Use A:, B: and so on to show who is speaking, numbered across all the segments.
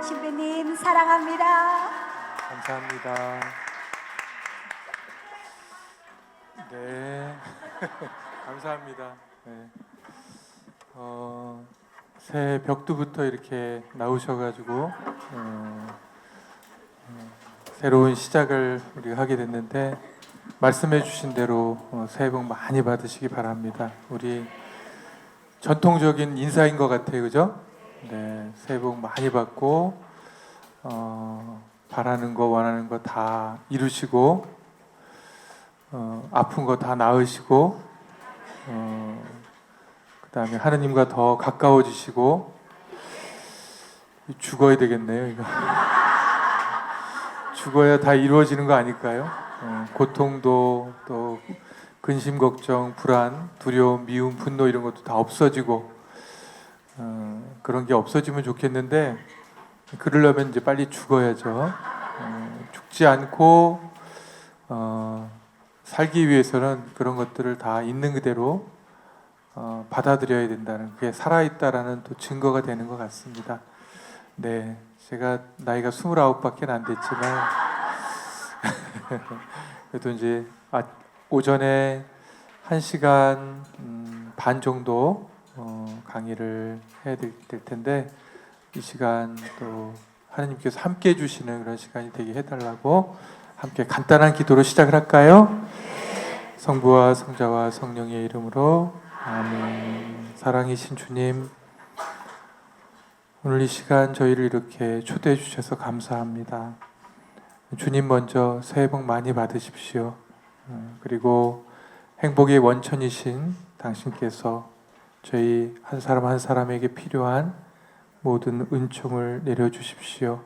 A: 신부님 사랑합니다.
B: 감사합니다. 네, 감사합니다. 네. 새해 벽두부터 이렇게 나오셔가지고 새로운 시작을 우리가 하게 됐는데 말씀해주신 대로 새해 복 많이 받으시기 바랍니다. 우리 전통적인 인사인 것 같아요, 그죠? 네, 새해 복 많이 받고 바라는 거 원하는 거 다 이루시고 아픈 거 다 나으시고 그다음에 하느님과 더 가까워지시고 죽어야 되겠네요. 이거 죽어야 다 이루어지는 거 아닐까요? 고통도 또 근심, 걱정, 불안, 두려움, 미움, 분노 이런 것도 다 없어지고 그런 게 없어지면 좋겠는데 그러려면 이제 빨리 죽어야죠. 죽지 않고 살기 위해서는 그런 것들을 다 있는 그대로 받아들여야 된다는, 그게 살아있다라는 또 증거가 되는 것 같습니다. 네, 제가 나이가 29밖에 안 됐지만 그래도 이제 오전에 1시간 반 정도 강의를 해야 될 텐데 이 시간 또 하나님께서 함께 해주시는 그런 시간이 되게 해달라고 함께 간단한 기도로 시작을 할까요? 성부와 성자와 성령의 이름으로 아멘. 사랑이신 주님, 오늘 이 시간 저희를 이렇게 초대해 주셔서 감사합니다. 주님 먼저 새해 복 많이 받으십시오. 그리고 행복의 원천이신 당신께서 저희 한 사람 한 사람에게 필요한 모든 은총을 내려주십시오.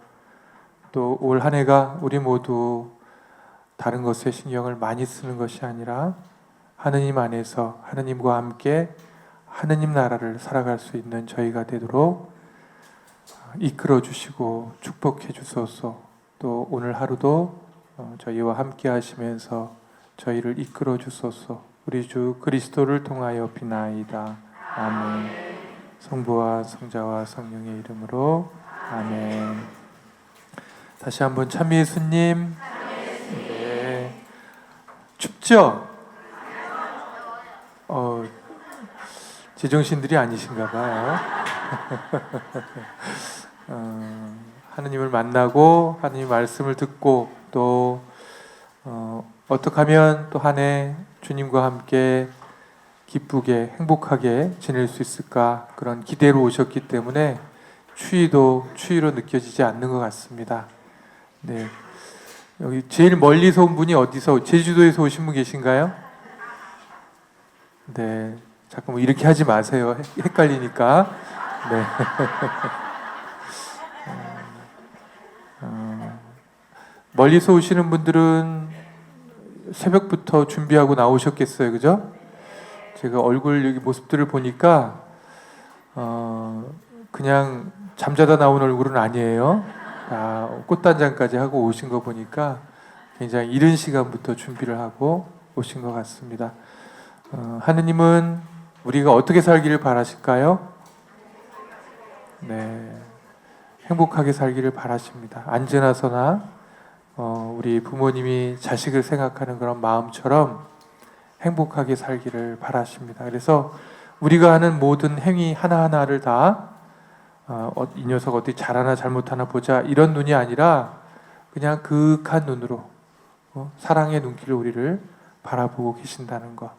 B: 또 올 한 해가 우리 모두 다른 것에 신경을 많이 쓰는 것이 아니라 하느님 안에서 하느님과 함께 하느님 나라를 살아갈 수 있는 저희가 되도록 이끌어 주시고 축복해 주소서. 또 오늘 하루도 저희와 함께 하시면서 저희를 이끌어 주소서. 우리 주 그리스도를 통하여 비나이다. 아멘. 성부와 성자와 성령의 이름으로 아멘. 다시 한번 참 예수님. 네. 춥죠? 제정신들이 아니신가 봐요. 하느님을 만나고 하느님 말씀을 듣고 또 어떻게 하면 또 한 해 주님과 함께 기쁘게 행복하게 지낼 수 있을까, 그런 기대로 오셨기 때문에 추위도 추위로 느껴지지 않는 것 같습니다. 네, 여기 제일 멀리서 온 분이 어디서, 제주도에서 오신 분 계신가요? 네, 잠깐 뭐 이렇게 하지 마세요. 헷갈리니까. 네. 멀리서 오시는 분들은 새벽부터 준비하고 나오셨겠어요, 그죠? 제가 얼굴 여기 모습들을 보니까 그냥 잠자다 나온 얼굴은 아니에요. 꽃단장까지 하고 오신 거 보니까 굉장히 이른 시간부터 준비를 하고 오신 것 같습니다. 하느님은 우리가 어떻게 살기를 바라실까요? 네, 행복하게 살기를 바라십니다. 안전하서나 우리 부모님이 자식을 생각하는 그런 마음처럼 행복하게 살기를 바라십니다. 그래서 우리가 하는 모든 행위 하나하나를 다 이 녀석 어디 잘하나 잘못하나 보자 이런 눈이 아니라 그냥 그윽한 눈으로 사랑의 눈길로 우리를 바라보고 계신다는 것.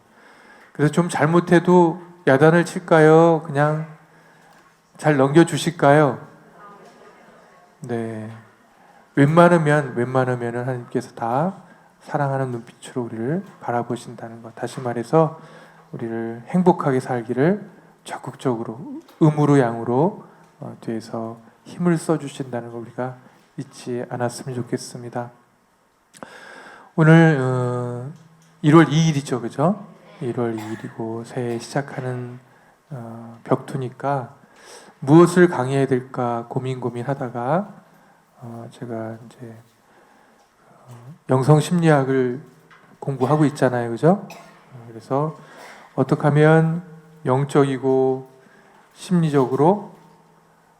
B: 그래서 좀 잘못해도 야단을 칠까요? 그냥 잘 넘겨주실까요? 네, 웬만하면 하나님께서 다 사랑하는 눈빛으로 우리를 바라보신다는 것. 다시 말해서 우리를 행복하게 살기를 적극적으로 음으로 양으로 뒤에서 힘을 써주신다는 걸 우리가 잊지 않았으면 좋겠습니다. 오늘 1월 2일이죠, 그죠? 1월 2일이고 새해 시작하는 벽두니까 무엇을 강의해야 될까 고민하다가 제가 이제 영성 심리학을 공부하고 있잖아요, 그죠? 그래서 어떻게 하면 영적이고 심리적으로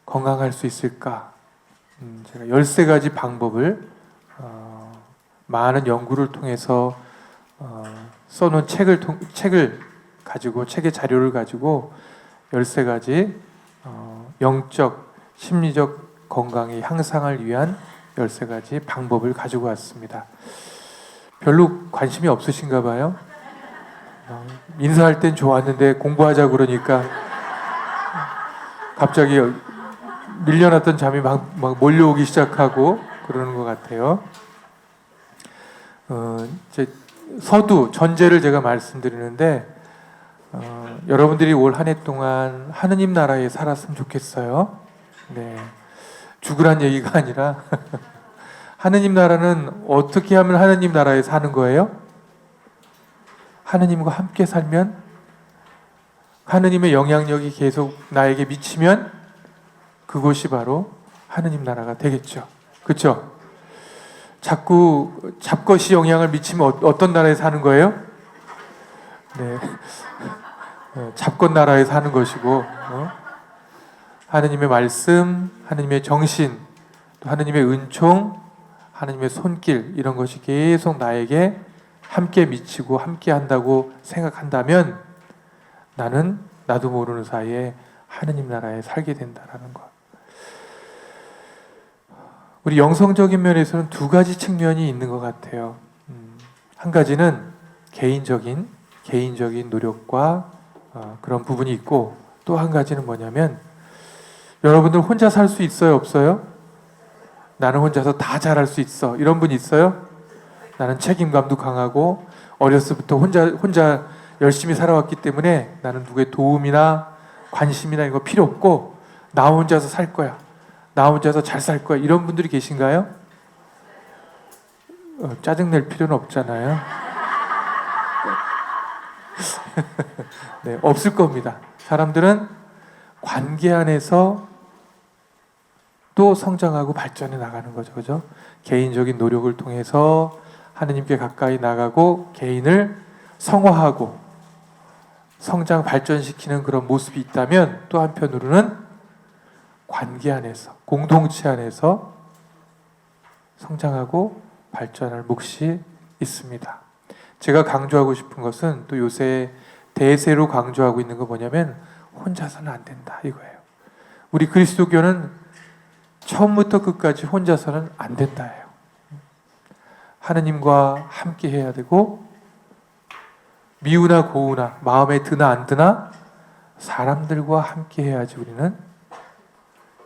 B: 건강할 수 있을까? 제가 13가지 방법을 많은 연구를 통해서 써놓은 책을 가지고, 책의 자료를 가지고 13가지 영적, 심리적 건강의 향상을 위한 13가지 방법을 가지고 왔습니다. 별로 관심이 없으신가 봐요. 인사할 땐 좋았는데 공부하자 그러니까 갑자기 밀려났던 잠이 막 몰려오기 시작하고 그러는 것 같아요. 이제 서두, 전제를 제가 말씀드리는데 여러분들이 올 한 해 동안 하느님 나라에 살았으면 좋겠어요. 네, 죽으란 얘기가 아니라 하느님 나라는 어떻게 하면 하느님 나라에 사는 거예요? 하느님과 함께 살면, 하느님의 영향력이 계속 나에게 미치면 그곳이 바로 하느님 나라가 되겠죠. 그렇죠? 자꾸 잡것이 영향을 미치면 어떤 나라에 사는 거예요? 네, 잡것 나라에 사는 것이고, 하느님의 말씀, 하느님의 정신, 또 하느님의 은총, 하느님의 손길, 이런 것이 계속 나에게 함께 미치고 함께 한다고 생각한다면 나는 나도 모르는 사이에 하느님 나라에 살게 된다라는 것. 우리 영성적인 면에서는 두 가지 측면이 있는 것 같아요. 한 가지는 개인적인 노력과 그런 부분이 있고, 또 한 가지는 뭐냐면, 여러분들 혼자 살 수 있어요, 없어요? 나는 혼자서 다 잘할 수 있어, 이런 분 있어요? 나는 책임감도 강하고 어렸을 때부터 혼자 열심히 살아왔기 때문에 나는 누구의 도움이나 관심이나 이거 필요 없고 나 혼자서 살 거야, 나 혼자서 잘 살 거야, 이런 분들이 계신가요? 짜증낼 필요는 없잖아요. 네, 없을 겁니다. 사람들은 관계 안에서 또 성장하고 발전해 나가는 거죠. 그죠? 개인적인 노력을 통해서 하느님께 가까이 나가고 개인을 성화하고 성장, 발전시키는 그런 모습이 있다면, 또 한편으로는 관계 안에서, 공동체 안에서 성장하고 발전할 몫이 있습니다. 제가 강조하고 싶은 것은, 또 요새 대세로 강조하고 있는 거 뭐냐면, 혼자서는 안 된다, 이거예요. 우리 그리스도교는 처음부터 끝까지 혼자서는 안 된다예요. 하느님과 함께 해야 되고, 미우나 고우나 마음에 드나 안 드나 사람들과 함께 해야지 우리는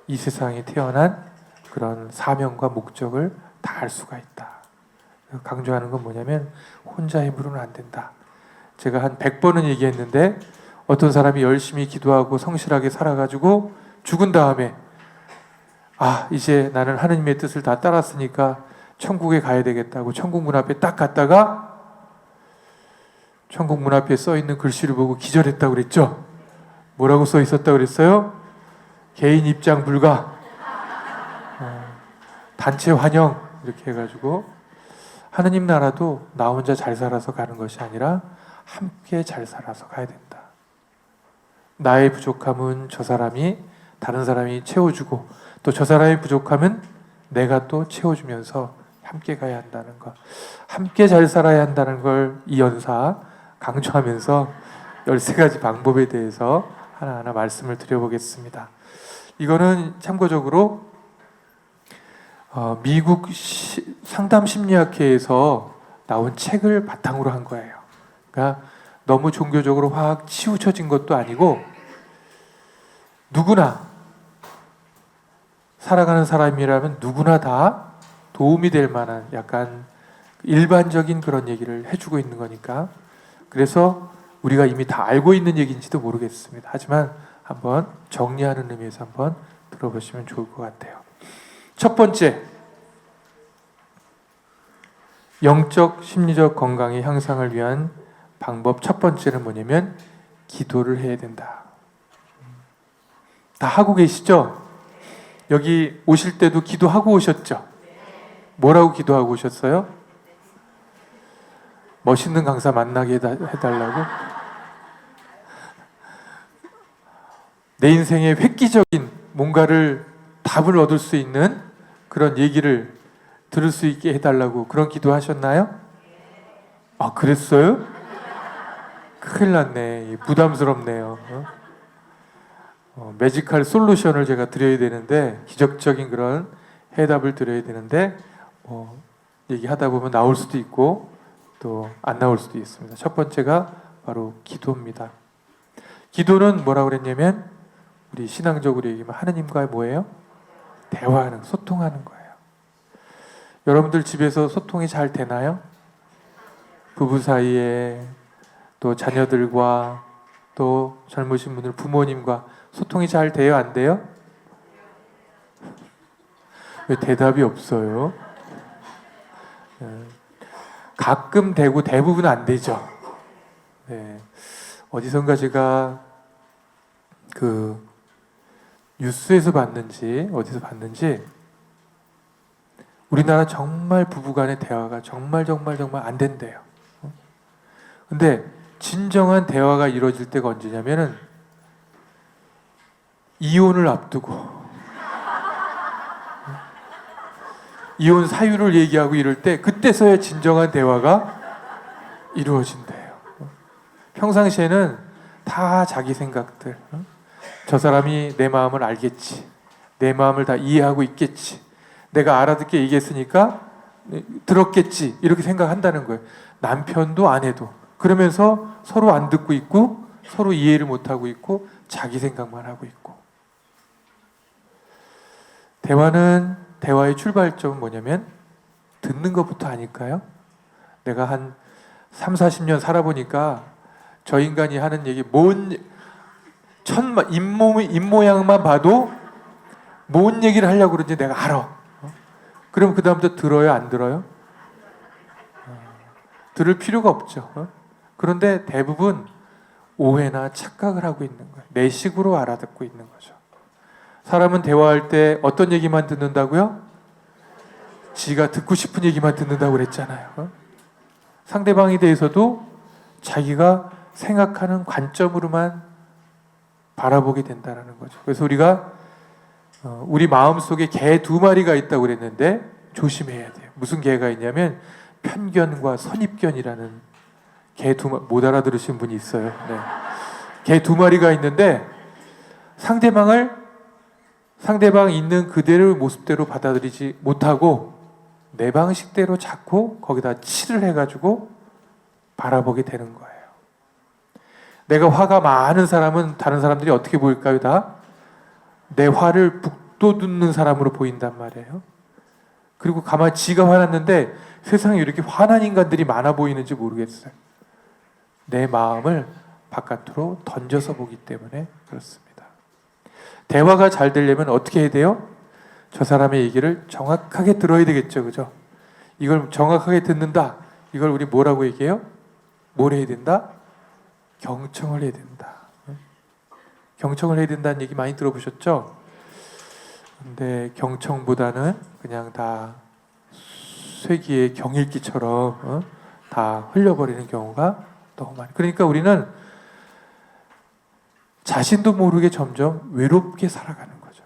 B: 이 세상에 태어난 그런 사명과 목적을 다할 수가 있다. 강조하는 건 뭐냐면, 혼자 힘으로는 안 된다. 제가 한 100번은 얘기했는데, 어떤 사람이 열심히 기도하고 성실하게 살아가지고 죽은 다음에, 이제 나는 하느님의 뜻을 다 따랐으니까 천국에 가야 되겠다고 천국 문 앞에 딱 갔다가 천국 문 앞에 써 있는 글씨를 보고 기절했다고 그랬죠? 뭐라고 써 있었다고 그랬어요? 개인 입장 불가, 단체 환영, 이렇게 해가지고. 하느님 나라도 나 혼자 잘 살아서 가는 것이 아니라 함께 잘 살아서 가야 된다. 나의 부족함은 저 사람이, 다른 사람이 채워주고, 또 저 사람의 부족함은 내가 또 채워주면서 함께 가야 한다는 것, 함께 잘 살아야 한다는 걸 이 연사 강조하면서 13가지 방법에 대해서 하나하나 말씀을 드려보겠습니다. 이거는 참고적으로 미국 상담심리학회에서 나온 책을 바탕으로 한 거예요. 그러니까 너무 종교적으로 확 치우쳐진 것도 아니고, 누구나 살아가는 사람이라면 누구나 다 도움이 될 만한 약간 일반적인 그런 얘기를 해주고 있는 거니까, 그래서 우리가 이미 다 알고 있는 얘기인지도 모르겠습니다. 하지만 한번 정리하는 의미에서 한번 들어보시면 좋을 것 같아요. 첫 번째, 영적, 심리적 건강의 향상을 위한 방법 첫 번째는 뭐냐면, 기도를 해야 된다. 다 하고 계시죠? 여기 오실 때도 기도하고 오셨죠? 뭐라고 기도하고 오셨어요? 멋있는 강사 만나게 해달라고? 내 인생에 획기적인 뭔가를 답을 얻을 수 있는 그런 얘기를 들을 수 있게 해달라고 그런 기도하셨나요? 아, 그랬어요? 큰일 났네. 부담스럽네요. 매지컬 솔루션을 제가 드려야 되는데, 기적적인 그런 해답을 드려야 되는데 얘기하다 보면 나올 수도 있고 또 안 나올 수도 있습니다. 첫 번째가 바로 기도입니다. 기도는 뭐라고 그랬냐면 우리 신앙적으로 얘기하면 하느님과 뭐예요? 대화하는, 소통하는 거예요. 여러분들 집에서 소통이 잘 되나요? 부부 사이에, 또 자녀들과, 또 젊으신 분들 부모님과 소통이 잘 돼요? 안 돼요? 왜 대답이 없어요? 가끔 되고 대부분 안 되죠. 네. 어디선가 제가 그 뉴스에서 봤는지 어디서 봤는지 우리나라 정말 부부간의 대화가 정말 안 된대요. 근데 진정한 대화가 이루어질 때가 언제냐면은 이혼을 앞두고 이혼 사유를 얘기하고 이럴 때 그때서야 진정한 대화가 이루어진대요. 평상시에는 다 자기 생각들, 저 사람이 내 마음을 알겠지, 내 마음을 다 이해하고 있겠지, 내가 알아듣게 얘기했으니까 들었겠지, 이렇게 생각한다는 거예요. 남편도 아내도. 그러면서 서로 안 듣고 있고 서로 이해를 못하고 있고 자기 생각만 하고 있고. 대화의 출발점은 뭐냐면 듣는 것부터 아닐까요? 내가 한 3, 40년 살아보니까 저 인간이 하는 얘기 입모양만 봐도 뭔 얘기를 하려고 그러는지 내가 알아. 그럼 그 다음부터 들어요? 안 들어요? 들을 필요가 없죠. 그런데 대부분 오해나 착각을 하고 있는 거예요. 내 식으로 알아듣고 있는 거죠. 사람은 대화할 때 어떤 얘기만 듣는다고요? 지가 듣고 싶은 얘기만 듣는다고 그랬잖아요. 상대방에 대해서도 자기가 생각하는 관점으로만 바라보게 된다는 거죠. 그래서 우리가 우리 마음속에 개 두 마리가 있다고 그랬는데 조심해야 돼요. 무슨 개가 있냐면 편견과 선입견이라는 못 알아들으신 분이 있어요. 네. 개 두 마리가 있는데 상대방 있는 그대로 모습대로 받아들이지 못하고 내 방식대로 자꾸 거기다 칠을 해가지고 바라보게 되는 거예요. 내가 화가 많은 사람은 다른 사람들이 어떻게 보일까요? 다 내 화를 북돋는 사람으로 보인단 말이에요. 그리고 가만히 지가 화났는데 세상에 이렇게 화난 인간들이 많아 보이는지 모르겠어요. 내 마음을 바깥으로 던져서 보기 때문에 그렇습니다. 대화가 잘 되려면 어떻게 해야 돼요? 저 사람의 얘기를 정확하게 들어야 되겠죠. 그죠? 이걸 정확하게 듣는다. 이걸 우리 뭐라고 얘기해요? 뭘 해야 된다? 경청을 해야 된다. 경청을 해야 된다는 얘기 많이 들어보셨죠? 근데 경청보다는 그냥 다 쇠기의 경읽기처럼 다 흘려버리는 경우가 너무 많아요. 그러니까 우리는 자신도 모르게 점점 외롭게 살아가는 거죠.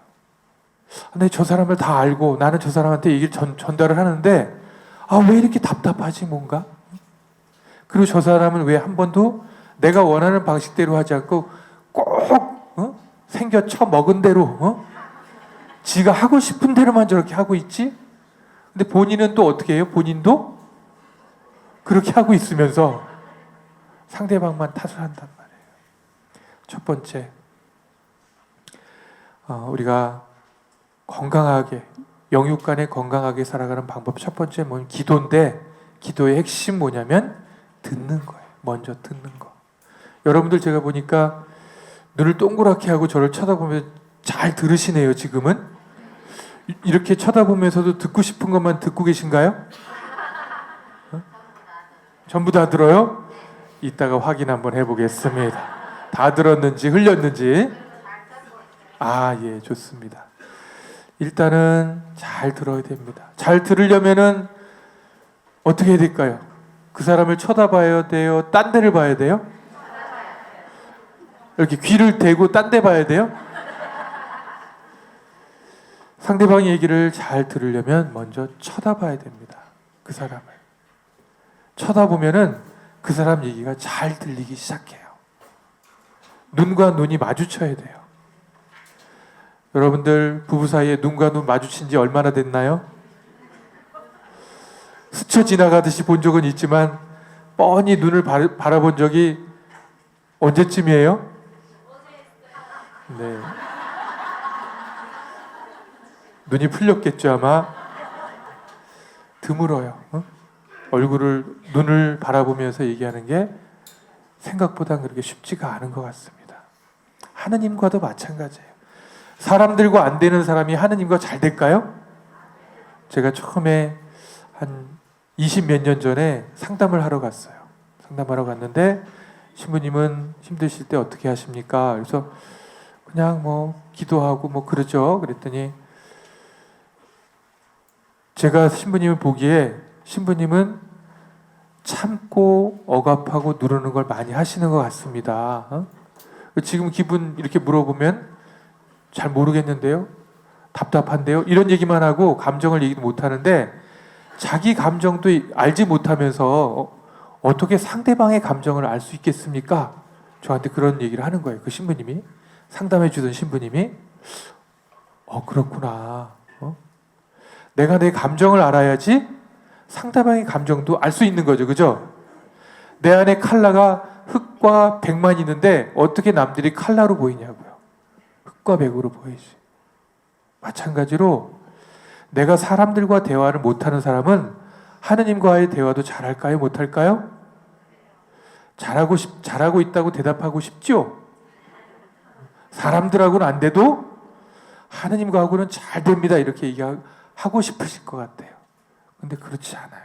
B: 근데 저 사람을 다 알고 나는 저 사람한테 얘기를 전달을 하는데 왜 이렇게 답답하지 뭔가? 그리고 저 사람은 왜 한 번도 내가 원하는 방식대로 하지 않고 꼭 생겨 처먹은 대로 지가 하고 싶은 대로만 저렇게 하고 있지? 근데 본인은 또 어떻게 해요? 본인도 그렇게 하고 있으면서 상대방만 탓을 한단 말이에요. 첫 번째, 우리가 건강하게, 영육 간에 건강하게 살아가는 방법 첫 번째 뭐냐면 기도인데, 기도의 핵심 뭐냐면 듣는 거예요. 먼저 듣는 거. 여러분들 제가 보니까 눈을 동그랗게 하고 저를 쳐다보면 잘 들으시네요. 지금은 이렇게 쳐다보면서도 듣고 싶은 것만 듣고 계신가요? 전부 다 들어요? 이따가 확인 한번 해보겠습니다. 다 들었는지 흘렸는지. 예, 좋습니다. 일단은 잘 들어야 됩니다. 잘 들으려면은 어떻게 해야 될까요? 그 사람을 쳐다봐야 돼요? 딴 데를 봐야 돼요? 이렇게 귀를 대고 딴 데 봐야 돼요? 상대방 얘기를 잘 들으려면 먼저 쳐다봐야 됩니다. 그 사람을. 쳐다보면은 그 사람 얘기가 잘 들리기 시작해요. 눈과 눈이 마주쳐야 돼요. 여러분들 부부 사이에 눈과 눈 마주친 지 얼마나 됐나요? 스쳐 지나가듯이 본 적은 있지만 뻔히 눈을 바라본 적이 언제쯤이에요? 네. 눈이 풀렸겠죠 아마. 드물어요. 눈을 바라보면서 얘기하는 게 생각보다 그렇게 쉽지가 않은 것 같습니다. 하느님과도 마찬가지예요. 사람들과 안 되는 사람이 하느님과 잘 될까요? 제가 처음에 한 20 몇 년 전에 상담을 하러 갔어요. 상담하러 갔는데 신부님은 힘드실 때 어떻게 하십니까? 그래서 그냥 뭐 기도하고 뭐 그러죠. 그랬더니 제가 신부님을 보기에 신부님은 참고 억압하고 누르는 걸 많이 하시는 것 같습니다. 지금 기분 이렇게 물어보면 잘 모르겠는데요? 답답한데요? 이런 얘기만 하고 감정을 얘기도 못하는데 자기 감정도 알지 못하면서 어떻게 상대방의 감정을 알 수 있겠습니까? 저한테 그런 얘기를 하는 거예요. 그 신부님이. 상담해 주던 신부님이. 그렇구나. 내가 내 감정을 알아야지 상대방의 감정도 알 수 있는 거죠. 그죠? 내 안에 칼라가 흑과 백만 있는데 어떻게 남들이 칼라로 보이냐고요. 흑과 백으로 보이지. 마찬가지로 내가 사람들과 대화를 못하는 사람은 하느님과의 대화도 잘할까요? 못할까요? 잘하고 있다고 대답하고 싶죠? 사람들하고는 안 돼도 하느님과하고는 잘 됩니다. 이렇게 얘기하고 싶으실 것 같아요. 근데 그렇지 않아요.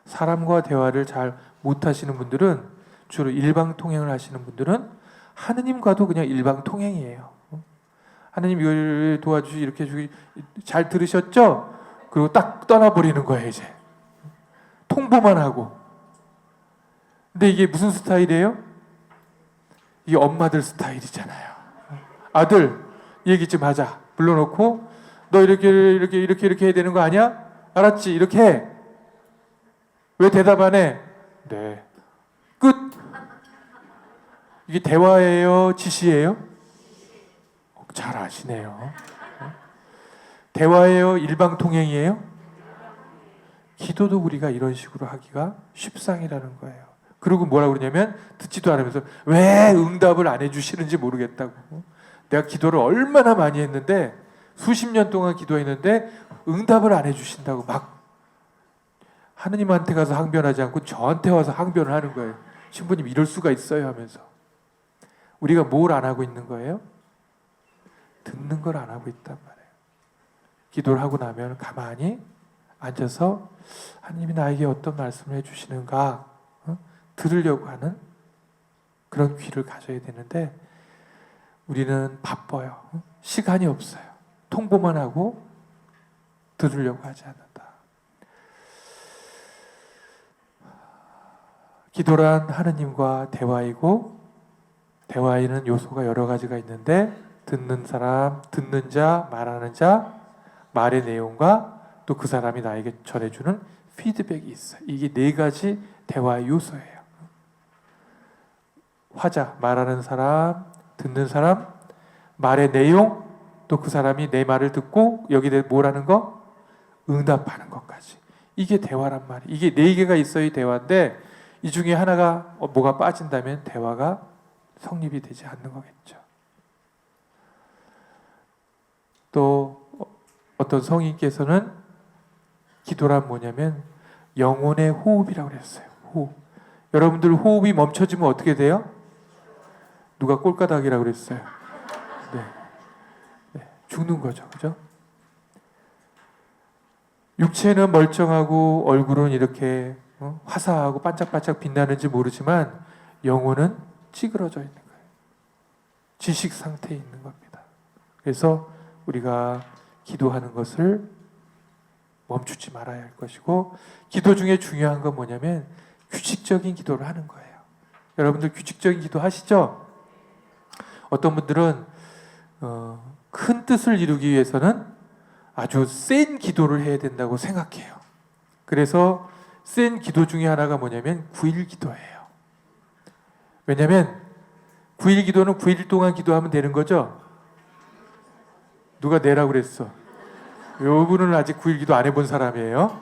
B: 사람과 대화를 잘 못하시는 분들은, 주로 일방통행을 하시는 분들은 하느님과도 그냥 일방통행이에요. 하느님 이걸 도와주시 이렇게 해주기 잘 들으셨죠? 그리고 딱 떠나버리는 거예요. 이제 통보만 하고. 근데 이게 무슨 스타일이에요? 이게 엄마들 스타일이잖아요. 아들 얘기 좀 하자 불러놓고 너 이렇게 해야 되는 거 아니야? 알았지? 이렇게 해. 왜 대답 안 해? 네. 끝. 이게 대화예요? 지시예요? 잘 아시네요. 대화예요? 일방통행이에요? 기도도 우리가 이런 식으로 하기가 쉽상이라는 거예요. 그리고 뭐라고 그러냐면 듣지도 않으면서 왜 응답을 안 해주시는지 모르겠다고. 내가 기도를 얼마나 많이 했는데 수십 년 동안 기도했는데 응답을 안 해주신다고 막 하느님한테 가서 항변하지 않고 저한테 와서 항변을 하는 거예요. 신부님 이럴 수가 있어요 하면서. 우리가 뭘 안 하고 있는 거예요? 듣는 걸 안 하고 있단 말이에요. 기도를 하고 나면 가만히 앉아서 하나님이 나에게 어떤 말씀을 해주시는가 들으려고 하는 그런 귀를 가져야 되는데 우리는 바빠요. 시간이 없어요. 통보만 하고 들으려고 하지 않는다. 기도란 하느님과 대화이고 대화에는 요소가 여러 가지가 있는데 듣는 사람, 듣는 자, 말하는 자, 말의 내용과 또 그 사람이 나에게 전해주는 피드백이 있어요. 이게 네 가지 대화의 요소예요. 화자, 말하는 사람, 듣는 사람, 말의 내용, 또 그 사람이 내 말을 듣고 여기에 뭐라는 거? 응답하는 것까지. 이게 대화란 말이에요. 이게 네 개가 있어야 대화인데 이 중에 하나가 뭐가 빠진다면 대화가 성립이 되지 않는 거겠죠. 또 어떤 성인께서는 기도란 뭐냐면 영혼의 호흡이라고 그랬어요. 호흡. 여러분들 호흡이 멈춰지면 어떻게 돼요? 누가 꼴까닥이라고 그랬어요. 네. 죽는 거죠. 그죠? 육체는 멀쩡하고 얼굴은 이렇게 화사하고 반짝반짝 빛나는지 모르지만 영혼은 찌그러져 있는 거예요. 지식 상태에 있는 겁니다. 그래서 우리가 기도하는 것을 멈추지 말아야 할 것이고 기도 중에 중요한 건 뭐냐면 규칙적인 기도를 하는 거예요. 여러분들 규칙적인 기도 하시죠? 어떤 분들은 큰 뜻을 이루기 위해서는 아주 센 기도를 해야 된다고 생각해요. 그래서 센 기도 중에 하나가 뭐냐면 9일 기도예요. 왜냐면 9일 기도는 9일 동안 기도하면 되는 거죠? 누가 내라고 그랬어? 요 분은 아직 9일 기도 안 해본 사람이에요.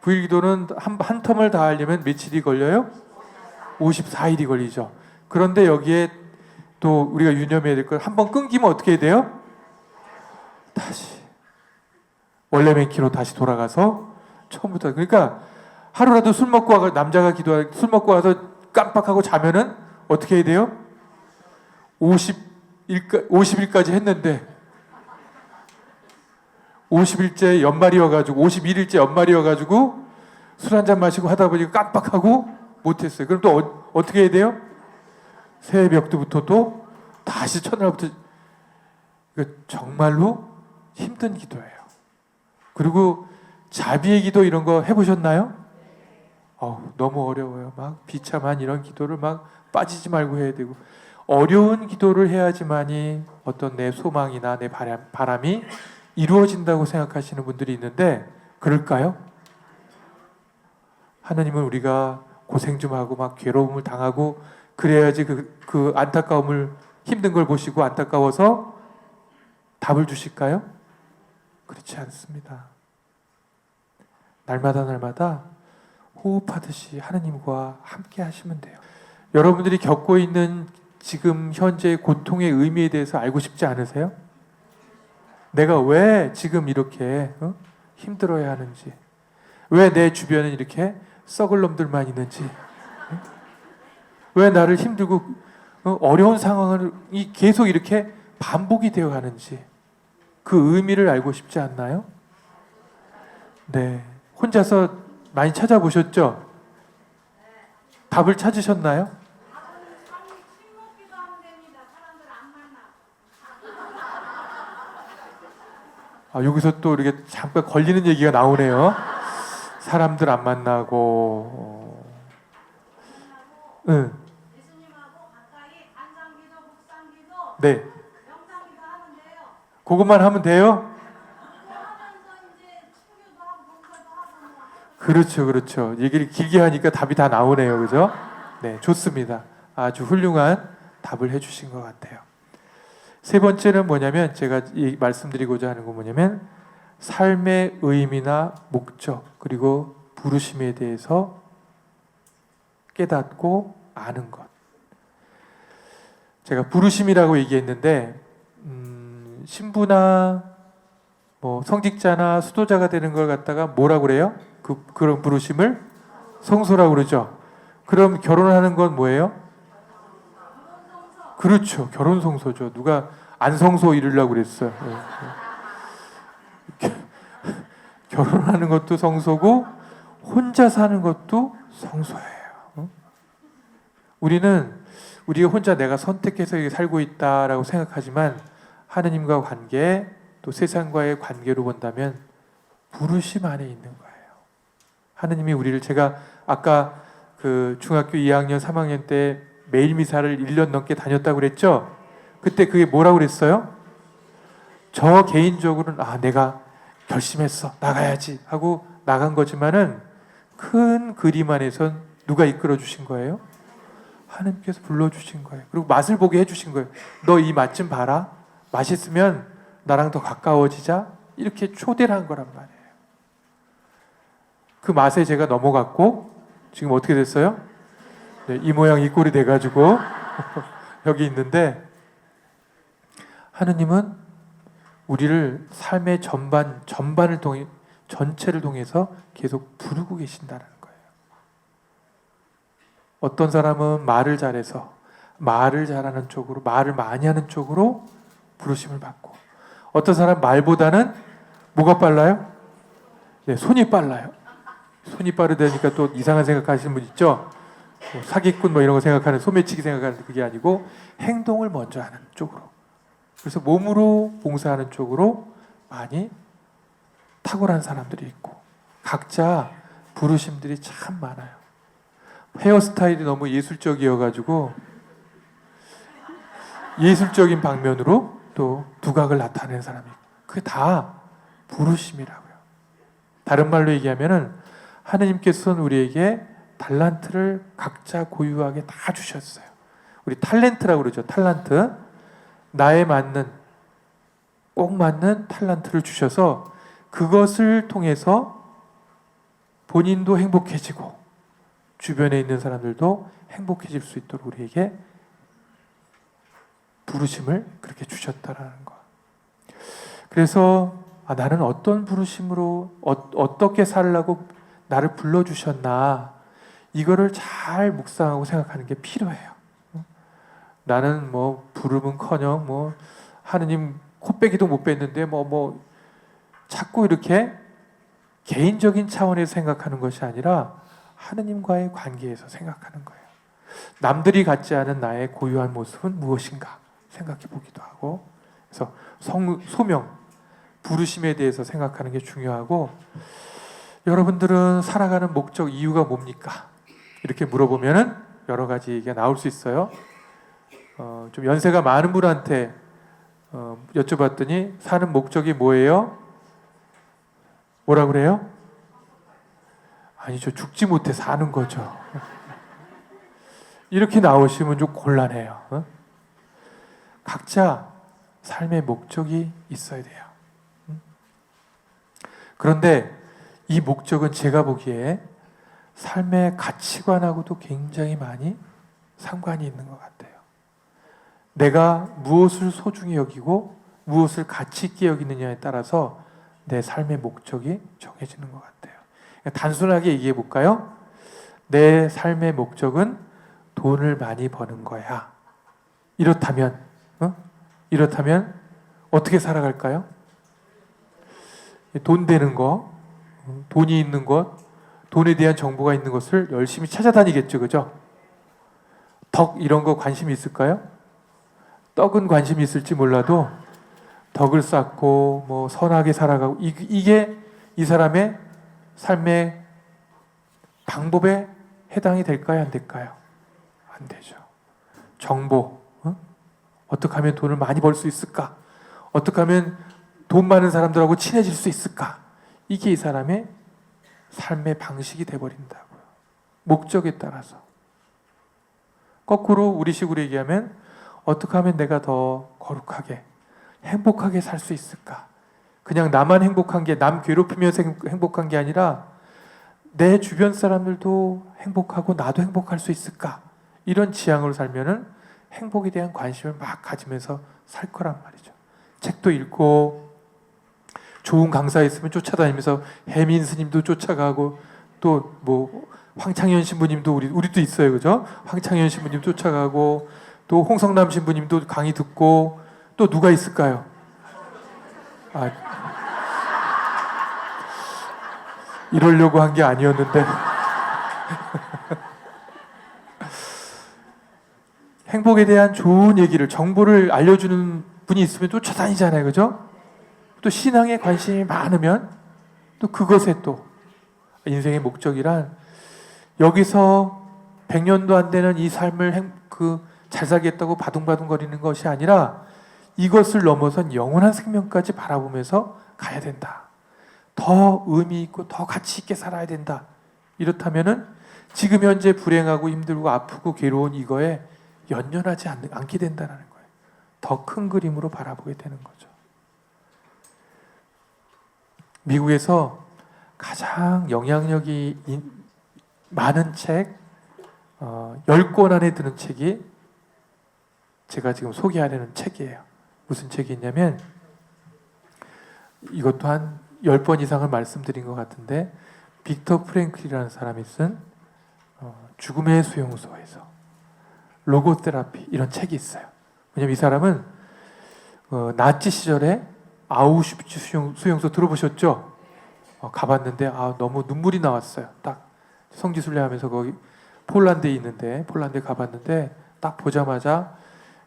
B: 9일 기도는 한 텀을 다 하려면 며칠이 걸려요? 54일이 걸리죠. 그런데 여기에 또 우리가 유념해야 될 걸, 한번 끊기면 어떻게 해야 돼요? 다시 원래 맨키로 다시 돌아가서 처음부터. 그러니까 하루라도 술 먹고 와서, 남자가 술 먹고 와서 깜빡하고 자면은 어떻게 해야 돼요? 50일까지 했는데 50일째 연말이어가지고 51일째 연말이어가지고 술 한잔 마시고 하다 보니까 깜빡하고 못했어요. 그럼 또 어떻게 해야 돼요? 새벽부터 또 다시 첫날부터. 정말로 힘든 기도예요. 그리고 자비의 기도 이런 거 해보셨나요? 너무 어려워요. 막 비참한 이런 기도를 막 빠지지 말고 해야 되고, 어려운 기도를 해야지만이 어떤 내 소망이나 내 바람이 이루어진다고 생각하시는 분들이 있는데, 그럴까요? 하나님은 우리가 고생 좀 하고 막 괴로움을 당하고 그래야지 그 안타까움을, 힘든 걸 보시고 안타까워서 답을 주실까요? 그렇지 않습니다. 날마다 호흡하듯이 하나님과 함께 하시면 돼요. 여러분들이 겪고 있는 지금 현재의 고통의 의미에 대해서 알고 싶지 않으세요? 내가 왜 지금 이렇게 힘들어야 하는지, 왜 내 주변에 이렇게 썩을 놈들만 있는지, 왜 나를 힘들고 어려운 상황이 계속 이렇게 반복이 되어 가는지, 그 의미를 알고 싶지 않나요? 네, 혼자서 많이 찾아보셨죠? 답을 찾으셨나요? 여기서 또 이렇게 잠깐 걸리는 얘기가 나오네요. 사람들 안 만나고, 응.
A: 예수님하고 가까이 간장기도, 묵상기도,
B: 네.
A: 명상기도 하면 돼요.
B: 그것만 하면 돼요?
A: 그거 하면서 이제 친교도 하고 봉사도 하고
B: 그렇죠. 얘기를 길게 하니까 답이 다 나오네요. 그죠? 네, 좋습니다. 아주 훌륭한 답을 해주신 것 같아요. 세 번째는 뭐냐면, 제가 말씀드리고자 하는 건 뭐냐면, 삶의 의미나 목적, 그리고 부르심에 대해서 깨닫고 아는 것. 제가 부르심이라고 얘기했는데, 신부나 뭐 성직자나 수도자가 되는 걸 갖다가 뭐라고 그래요? 그런 부르심을 성소라고 그러죠. 그럼 결혼하는 건 뭐예요? 그렇죠. 결혼 성소죠. 누가 안성소 이르려고 그랬어요. 결혼하는 것도 성소고 혼자 사는 것도 성소예요. 우리가 혼자 내가 선택해서 살고 있다라고 생각하지만, 하느님과 관계, 또 세상과의 관계로 본다면 부르심 안에 있는 거예요. 하느님이 우리를, 제가 아까 그 중학교 2학년, 3학년 때 매일 미사를 1년 넘게 다녔다고 그랬죠? 그때 그게 뭐라고 그랬어요? 저 개인적으로는 내가 결심했어, 나가야지 하고 나간 거지만은, 큰 그림 안에선 누가 이끌어 주신 거예요? 하나님께서 불러주신 거예요. 그리고 맛을 보게 해주신 거예요. 너 이 맛 좀 봐라. 맛있으면 나랑 더 가까워지자. 이렇게 초대를 한 거란 말이에요. 그 맛에 제가 넘어갔고 지금 어떻게 됐어요? 네, 이 모양 이 꼴이 돼가지고 여기 있는데, 하느님은 우리를 삶의 전반을 통해, 전체를 통해서 계속 부르고 계신다는 거예요. 어떤 사람은 말을 잘해서 말을 잘하는 쪽으로, 말을 많이 하는 쪽으로 부르심을 받고, 어떤 사람 말보다는 뭐가 빨라요? 네, 손이 빨라요. 손이 빠르다니까 또 이상한 생각하시는 분 있죠? 뭐 사기꾼 뭐 이런 거 생각하는, 소매치기 생각하는, 그게 아니고 행동을 먼저 하는 쪽으로, 그래서 몸으로 봉사하는 쪽으로 많이 탁월한 사람들이 있고, 각자 부르심들이 참 많아요. 헤어스타일이 너무 예술적이어가지고 예술적인 방면으로 또 두각을 나타내는 사람이 있고, 그게 다 부르심이라고요. 다른 말로 얘기하면은 하느님께서는 우리에게 달란트를 각자 고유하게 다 주셨어요. 우리 탤런트라고 그러죠. 탤런트. 나에 맞는, 꼭 맞는 탤런트를 주셔서 그것을 통해서 본인도 행복해지고 주변에 있는 사람들도 행복해질 수 있도록 우리에게 부르심을 그렇게 주셨다라는 거. 그래서 나는 어떤 부르심으로 어떻게 살라고 나를 불러주셨나, 이거를 잘 묵상하고 생각하는 게 필요해요. 나는 뭐 부름은커녕 뭐 하느님 코빼기도 못 뺐는데 뭐 자꾸 이렇게 개인적인 차원에서 생각하는 것이 아니라 하느님과의 관계에서 생각하는 거예요. 남들이 갖지 않은 나의 고유한 모습은 무엇인가 생각해 보기도 하고, 그래서 소명, 부르심에 대해서 생각하는 게 중요하고, 여러분들은 살아가는 목적, 이유가 뭡니까? 이렇게 물어보면은 여러 가지 얘기가 나올 수 있어요. 좀 연세가 많은 분한테 여쭤봤더니 사는 목적이 뭐예요? 뭐라 그래요? 아니죠. 죽지 못해 사는 거죠. 이렇게 나오시면 좀 곤란해요. 각자 삶의 목적이 있어야 돼요. 그런데 이 목적은 제가 보기에 삶의 가치관하고도 굉장히 많이 상관이 있는 것 같아요. 내가 무엇을 소중히 여기고 무엇을 가치 있게 여기느냐에 따라서 내 삶의 목적이 정해지는 것 같아요. 단순하게 얘기해 볼까요? 내 삶의 목적은 돈을 많이 버는 거야. 이렇다면 어떻게 살아갈까요? 돈 되는 거, 돈이 있는 것, 돈에 대한 정보가 있는 것을 열심히 찾아다니겠죠, 그죠? 덕 이런 거 관심이 있을까요? 떡은 관심이 있을지 몰라도 덕을 쌓고 뭐 선하게 살아가고, 이게 이 사람의 삶의 방법에 해당이 될까요? 안 될까요? 안 되죠. 정보, 어떻게 하면 돈을 많이 벌 수 있을까? 어떻게 하면 돈 많은 사람들하고 친해질 수 있을까? 이게 이 사람의 삶의 방식이 돼버린다고요. 목적에 따라서. 거꾸로 우리식으로 얘기하면 어떻게 하면 내가 더 거룩하게 행복하게 살 수 있을까? 그냥 나만 행복한 게, 남 괴롭히면서 행복한 게 아니라 내 주변 사람들도 행복하고 나도 행복할 수 있을까? 이런 지향으로 살면은 행복에 대한 관심을 막 가지면서 살 거란 말이죠. 책도 읽고 좋은 강사 있으면 쫓아다니면서 해민 스님도 쫓아가고, 또 뭐 황창현 신부님도 우리도 있어요, 그죠? 황창현 신부님 쫓아가고, 또 홍성남 신부님도 강의 듣고, 또 누가 있을까요? 이러려고 한 게 아니었는데 행복에 대한 좋은 얘기를, 정보를 알려주는 분이 있으면 쫓아다니잖아요, 그죠? 또 신앙에 관심이 많으면 또 그것에 또 인생의 목적이란, 여기서 100년도 안 되는 이 삶을 잘 살겠다고 바둥바둥거리는 것이 아니라 이것을 넘어선 영원한 생명까지 바라보면서 가야 된다. 더 의미 있고 더 가치 있게 살아야 된다. 이렇다면은 지금 현재 불행하고 힘들고 아프고 괴로운 이거에 연연하지 않게 된다는 거예요. 더 큰 그림으로 바라보게 되는 거죠. 미국에서 가장 영향력이 많은 책 10권 안에 드는 책이 제가 지금 소개하려는 책이에요. 무슨 책이 있냐면, 이것도 한 10번 이상을 말씀드린 것 같은데, 빅터 프랭클이라는 사람이 쓴 죽음의 수용소에서 로고테라피, 이런 책이 있어요. 왜냐면 이 사람은 나치 시절에 아우슈비츠 수용소 들어보셨죠? 가봤는데 너무 눈물이 나왔어요. 딱 성지순례 하면서 거기 폴란드에 있는데, 폴란드에 가봤는데 딱 보자마자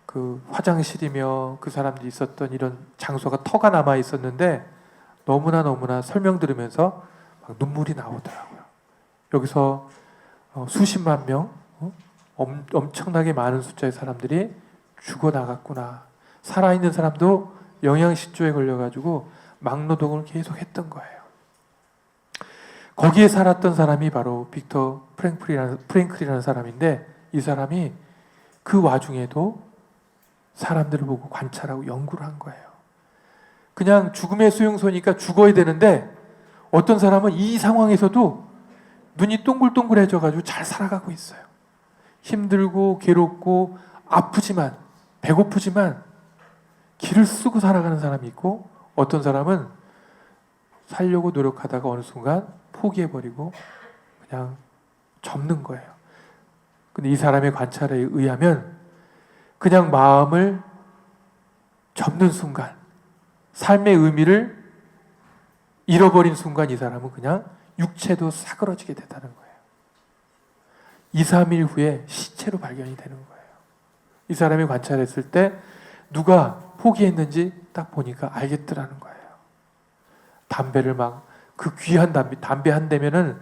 B: 그 화장실이며 그 사람들이 있었던 이런 장소가 터가 남아 있었는데 너무나 설명 들으면서 막 눈물이 나오더라고요. 여기서 수십만 명, 엄청나게 많은 숫자의 사람들이 죽어나갔구나. 살아있는 사람도 영양실조에 걸려가지고 막노동을 계속 했던 거예요. 거기에 살았던 사람이 바로 빅터 프랭클이라는 사람인데, 이 사람이 그 와중에도 사람들을 보고 관찰하고 연구를 한 거예요. 그냥 죽음의 수용소니까 죽어야 되는데 어떤 사람은 이 상황에서도 눈이 동글동글해져가지고 잘 살아가고 있어요. 힘들고 괴롭고 아프지만, 배고프지만 길을 쓰고 살아가는 사람이 있고, 어떤 사람은 살려고 노력하다가 어느 순간 포기해버리고 그냥 접는 거예요. 근데 이 사람의 관찰에 의하면 그냥 마음을 접는 순간, 삶의 의미를 잃어버린 순간 이 사람은 그냥 육체도 사그러지게 됐다는 거예요. 2, 3일 후에 시체로 발견이 되는 거예요. 이 사람이 관찰했을 때 누가 포기했는지 딱 보니까 알겠더라는 거예요. 담배를 막, 그 귀한 담배 한 대면은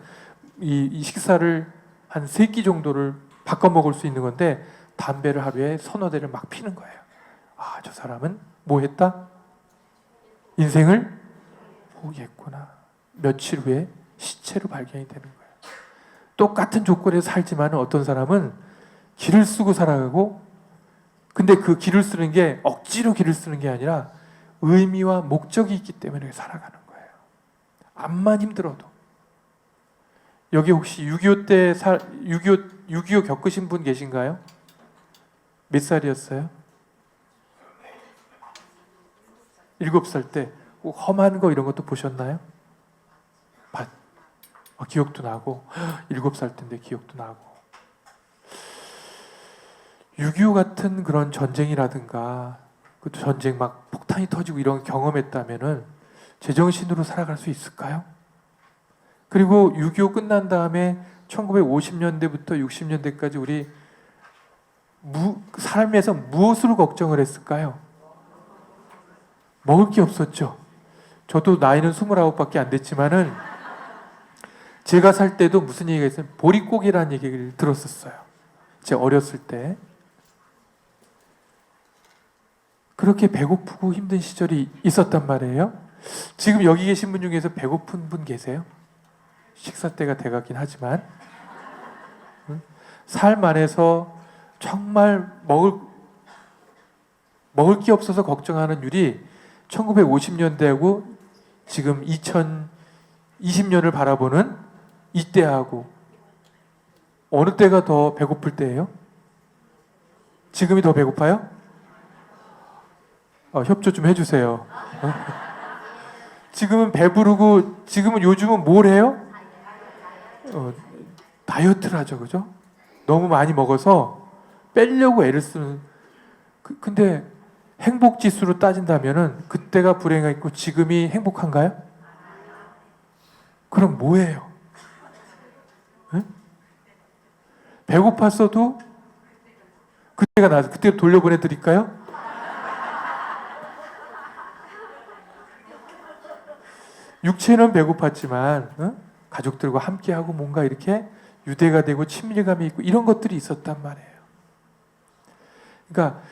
B: 이 식사를 한 3끼 정도를 바꿔 먹을 수 있는 건데, 담배를 하루에 서너 대를 막 피는 거예요. 아, 저 사람은 뭐 했다? 인생을 포기했구나. 며칠 후에 시체로 발견이 되는 거예요. 똑같은 조건에서 살지만 어떤 사람은 길을 쓰고 살아가고, 근데 그 길을 쓰는 게 억지로 길을 쓰는 게 아니라 의미와 목적이 있기 때문에 살아가는 거예요. 암만 힘들어도. 여기 혹시 6.25 겪으신 분 계신가요? 몇 살이었어요? 7살 때 험한 거 이런 것도 보셨나요? 기억도 나고, 7살 때인데 기억도 나고. 6.25 같은 그런 전쟁이라든가, 그 전쟁 막 폭탄이 터지고 이런 경험했다면은 제정신으로 살아갈 수 있을까요? 그리고 6.25 끝난 다음에 1950년대부터 60년대까지 우리 삶에서 무엇으로 걱정을 했을까요? 먹을 게 없었죠. 저도 나이는 29밖에 안 됐지만은 제가 살 때도 무슨 얘기가 있어요? 보릿고기라는 얘기를 들었었어요. 제가 어렸을 때. 그렇게 배고프고 힘든 시절이 있었단 말이에요. 지금 여기 계신 분 중에서 배고픈 분 계세요? 식사 때가 돼가긴 하지만. 삶 안에서 정말 먹을 게 없어서 걱정하는 율이 1950년대하고 지금 2020년을 바라보는 이때하고 어느 때가 더 배고플 때예요? 지금이 더 배고파요? 협조 좀 해주세요. 지금은 배부르고, 지금은 요즘은 뭘 해요? 다이어트를 하죠, 그죠? 너무 많이 먹어서 빼려고 애를 쓰는. 근데 행복 지수로 따진다면은 그때가 불행했고 지금이 행복한가요? 그럼 뭐예요? 네? 배고팠어도 그때가 나서 그때 돌려보내 드릴까요? 육체는 배고팠지만 가족들과 함께하고 뭔가 이렇게 유대가 되고 친밀감이 있고 이런 것들이 있었단 말이에요. 그러니까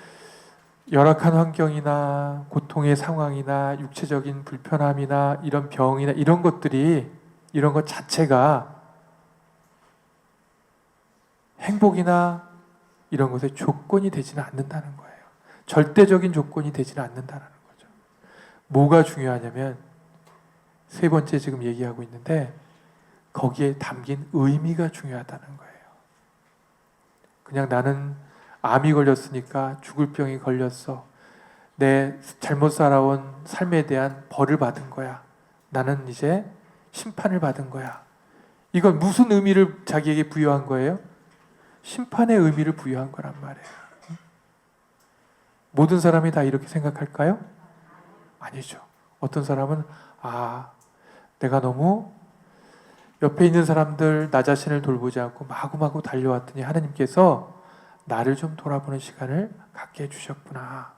B: 열악한 환경이나 고통의 상황이나 육체적인 불편함이나 이런 병이나 이런 것들이, 이런 것 자체가 행복이나 이런 것의 조건이 되지는 않는다는 거예요. 절대적인 조건이 되지는 않는다는 거죠. 뭐가 중요하냐면, 세 번째 지금 얘기하고 있는데, 거기에 담긴 의미가 중요하다는 거예요. 그냥 나는 암이 걸렸으니까 죽을 병이 걸렸어. 내 잘못 살아온 삶에 대한 벌을 받은 거야. 나는 이제 심판을 받은 거야. 이건 무슨 의미를 자기에게 부여한 거예요? 심판의 의미를 부여한 거란 말이에요. 모든 사람이 다 이렇게 생각할까요? 아니죠. 어떤 사람은 내가 너무 옆에 있는 사람들, 나 자신을 돌보지 않고 마구마구 달려왔더니 하나님께서 나를 좀 돌아보는 시간을 갖게 해주셨구나.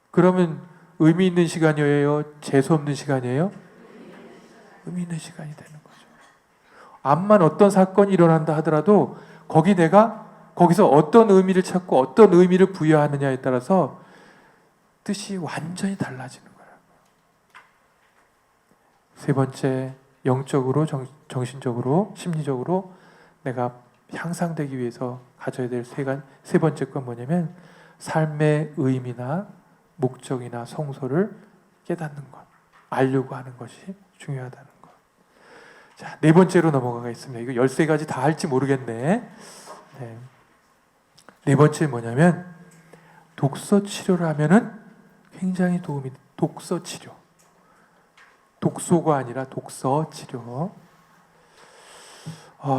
B: 그러면 의미 있는 시간이에요? 재수 없는 시간이에요? 의미 있는 시간이 되는 거죠. 암만 어떤 사건이 일어난다 하더라도 거기서 어떤 의미를 찾고 어떤 의미를 부여하느냐에 따라서 뜻이 완전히 달라지는 거예요. 세 번째, 영적으로, 정신적으로, 심리적으로 내가 향상되기 위해서 가져야 될 세 번째 건 뭐냐면 삶의 의미나 목적이나 성소를 깨닫는 것, 알려고 하는 것이 중요하다는 것. 자, 네 번째로 넘어가겠습니다. 이거 13가지 다 할지 모르겠네. 네 번째 뭐냐면 독서 치료를 하면은 굉장히 도움이 돼요. 독서 치료. 독소가 아니라 독서 치료.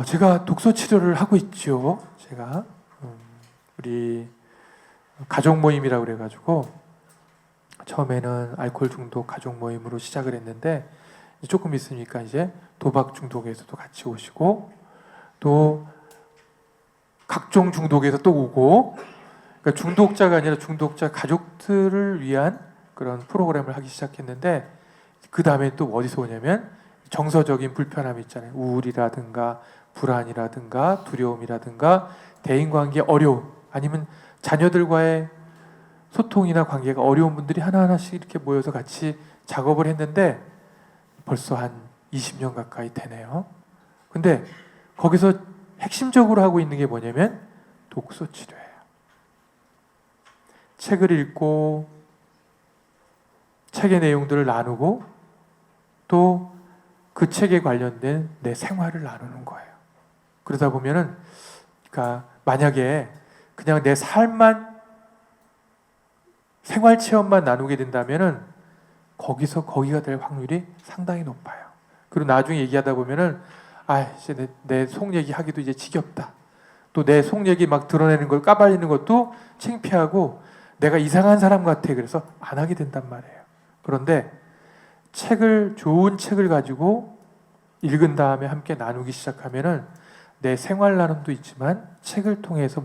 B: 제가 독서 치료를 하고 있죠. 제가 우리 가족 모임이라고 그래가지고 처음에는 알코올 중독 가족 모임으로 시작을 했는데 조금 있으니까 이제 도박 중독에서도 같이 오시고 또 각종 중독에서 또 오고, 그러니까 중독자가 아니라 중독자 가족들을 위한 그런 프로그램을 하기 시작했는데 그 다음에 또 어디서 오냐면 정서적인 불편함이 있잖아요. 우울이라든가 불안이라든가 두려움이라든가 대인관계 어려움, 아니면 자녀들과의 소통이나 관계가 어려운 분들이 하나하나씩 이렇게 모여서 같이 작업을 했는데 벌써 한 20년 가까이 되네요. 근데 거기서 핵심적으로 하고 있는 게 뭐냐면 독서 치료예요. 책을 읽고 책의 내용들을 나누고 또 그 책에 관련된 내 생활을 나누는 거예요. 그러다 보면은, 그러니까 만약에 그냥 내 삶만, 생활 체험만 나누게 된다면은 거기가 될 확률이 상당히 높아요. 그리고 나중에 얘기하다 보면은 이제 내 속 얘기 하기도 이제 지겹다. 또 내 속 얘기 막 드러내는 걸 까발리는 것도 창피하고 내가 이상한 사람 같아. 그래서 안 하게 된단 말이에요. 그런데 좋은 책을 가지고 읽은 다음에 함께 나누기 시작하면은 내 생활 나눔도 있지만 책을 통해서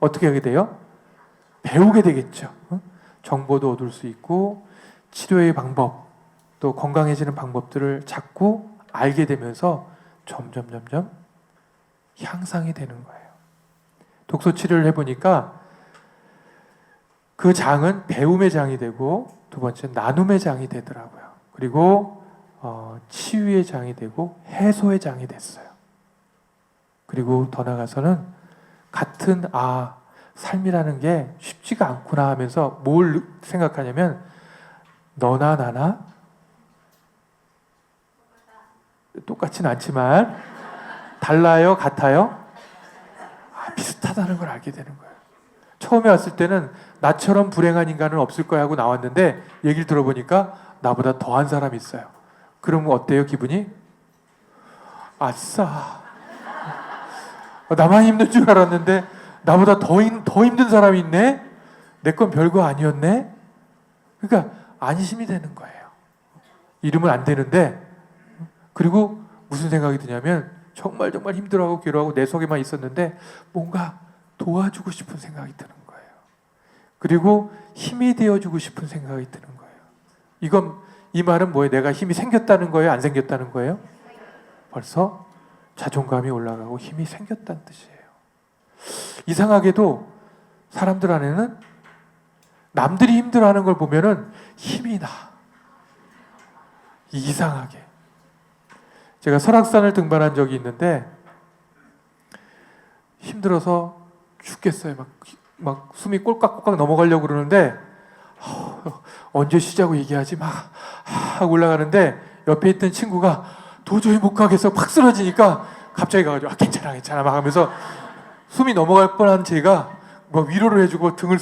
B: 어떻게 하게 돼요? 배우게 되겠죠. 정보도 얻을 수 있고 치료의 방법, 또 건강해지는 방법들을 자꾸 알게 되면서 점점 향상이 되는 거예요. 독서 치료를 해보니까 그 장은 배움의 장이 되고 두 번째는 나눔의 장이 되더라고요. 그리고 치유의 장이 되고 해소의 장이 됐어요. 그리고 더 나아가서는 같은 삶이라는 게 쉽지가 않구나 하면서 뭘 생각하냐면 너나 나나 똑같진 않지만 달라요? 같아요? 비슷하다는 걸 알게 되는 거예요. 처음에 왔을 때는 나처럼 불행한 인간은 없을 거야 하고 나왔는데 얘기를 들어보니까 나보다 더한 사람이 있어요. 그러면 어때요, 기분이? 아싸. 나만 힘든 줄 알았는데 나보다 더 힘든 사람이 있네? 내 건 별거 아니었네? 그러니까 안심이 되는 거예요. 이러면 안 되는데, 그리고 무슨 생각이 드냐면 정말 힘들어하고 괴로워하고 내 속에만 있었는데 뭔가 도와주고 싶은 생각이 드는 거예요. 그리고 힘이 되어주고 싶은 생각이 드는 거예요. 이 말은 뭐예요? 내가 힘이 생겼다는 거예요? 안 생겼다는 거예요? 벌써 자존감이 올라가고 힘이 생겼다는 뜻이에요. 이상하게도 사람들 안에는 남들이 힘들어하는 걸 보면은 힘이 나. 이상하게. 제가 설악산을 등반한 적이 있는데 힘들어서 죽겠어요. 막 숨이 꼴깍꼴깍 넘어가려고 그러는데 언제 쉬자고 얘기하지 하고 올라가는데 옆에 있던 친구가 도저히 못 가겠어 팍 쓰러지니까 갑자기 가가지고 괜찮아 막 하면서 숨이 넘어갈 뻔한 제가 막 위로를 해주고 등을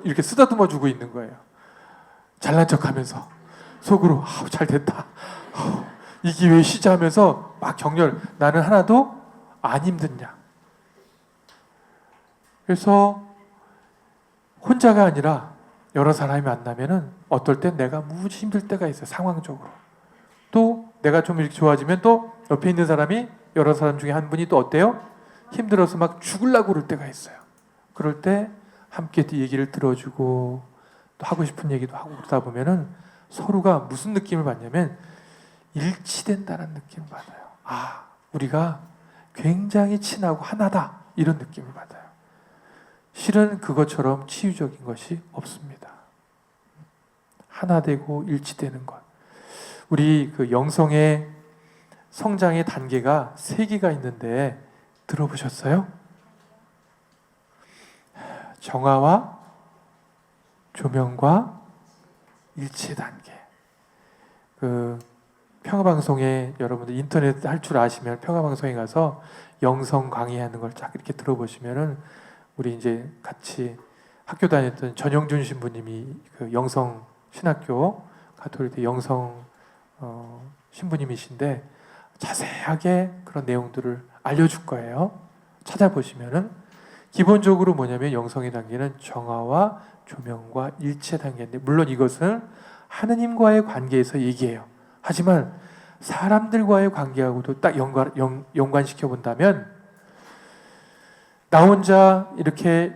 B: 이렇게 쓰다듬어 주고 있는 거예요. 잘난 척하면서 속으로 잘 됐다. 이 기회에 쉬자 하면서 막 격려. 나는 하나도 안 힘든냐. 그래서 혼자가 아니라 여러 사람이 만나면은 어떨 땐 내가 무지 힘들 때가 있어요. 상황적으로. 또 내가 좀 이렇게 좋아지면 또 옆에 있는 사람이 여러 사람 중에 한 분이 또 어때요? 힘들어서 막 죽으려고 그럴 때가 있어요. 그럴 때 함께 얘기를 들어주고 또 하고 싶은 얘기도 하고 그러다 보면은 서로가 무슨 느낌을 받냐면 일치된다는 느낌을 받아요. 우리가 굉장히 친하고 하나다 이런 느낌을 받아요. 실은 그것처럼 치유적인 것이 없습니다. 하나 되고 일치되는 것. 우리 그 영성의 성장의 단계가 3개가 있는데 들어보셨어요? 정화와 조명과 일치의 단계. 그 평화방송에 여러분들 인터넷 할 줄 아시면 평화방송에 가서 영성 강의하는 걸 쫙 이렇게 들어보시면은 우리 이제 같이 학교 다녔던 전영준 신부님이 그 영성 신학교 가톨릭 영성 신부님이신데 자세하게 그런 내용들을 알려줄 거예요. 찾아보시면은 기본적으로 뭐냐면 영성의 단계는 정화와 조명과 일체 단계인데 물론 이것은 하느님과의 관계에서 얘기해요. 하지만 사람들과의 관계하고도 딱 연관시켜 본다면 나 혼자 이렇게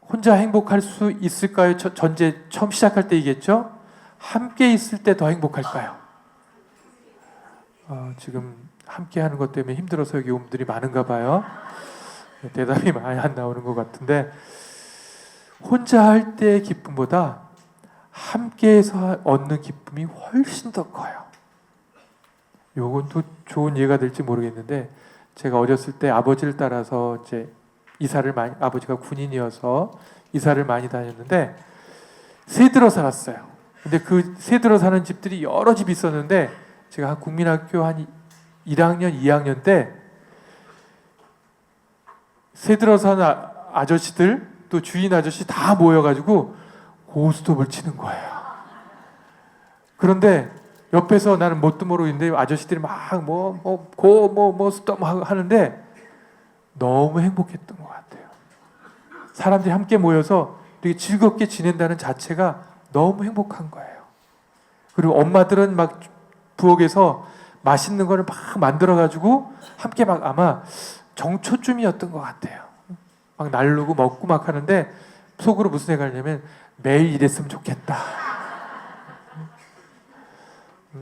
B: 혼자 행복할 수 있을까요? 전제 처음 시작할 때 얘기했죠? 함께 있을 때 더 행복할까요? 지금 함께 하는 것 때문에 힘들어서 여기 온 분들이 많은가 봐요. 대답이 많이 안 나오는 것 같은데 혼자 할 때의 기쁨보다 함께해서 얻는 기쁨이 훨씬 더 커요. 요건 또 좋은 예가 될지 모르겠는데 제가 어렸을 때 아버지를 따라서 이제 아버지가 군인이어서 이사를 많이 다녔는데 세들어 살았어요. 근데 그 세들어 사는 집들이 여러 집 있었는데 제가 한 국민학교 한 1학년, 2학년 때 세들어 사는 아저씨들 또 주인 아저씨 다 모여가지고 고스톱을 치는 거예요. 그런데 옆에서 나는 뭣도 모르고 있는데 아저씨들이 막 스톱 하는데 너무 행복했던 것 같아요. 사람들이 함께 모여서 되게 즐겁게 지낸다는 자체가 너무 행복한 거예요. 그리고 엄마들은 막 부엌에서 맛있는 거를 막 만들어가지고 함께 막 아마 정초쯤이었던 것 같아요. 막 나르고 먹고 막 하는데 속으로 무슨 생각을 하냐면 매일 이랬으면 좋겠다.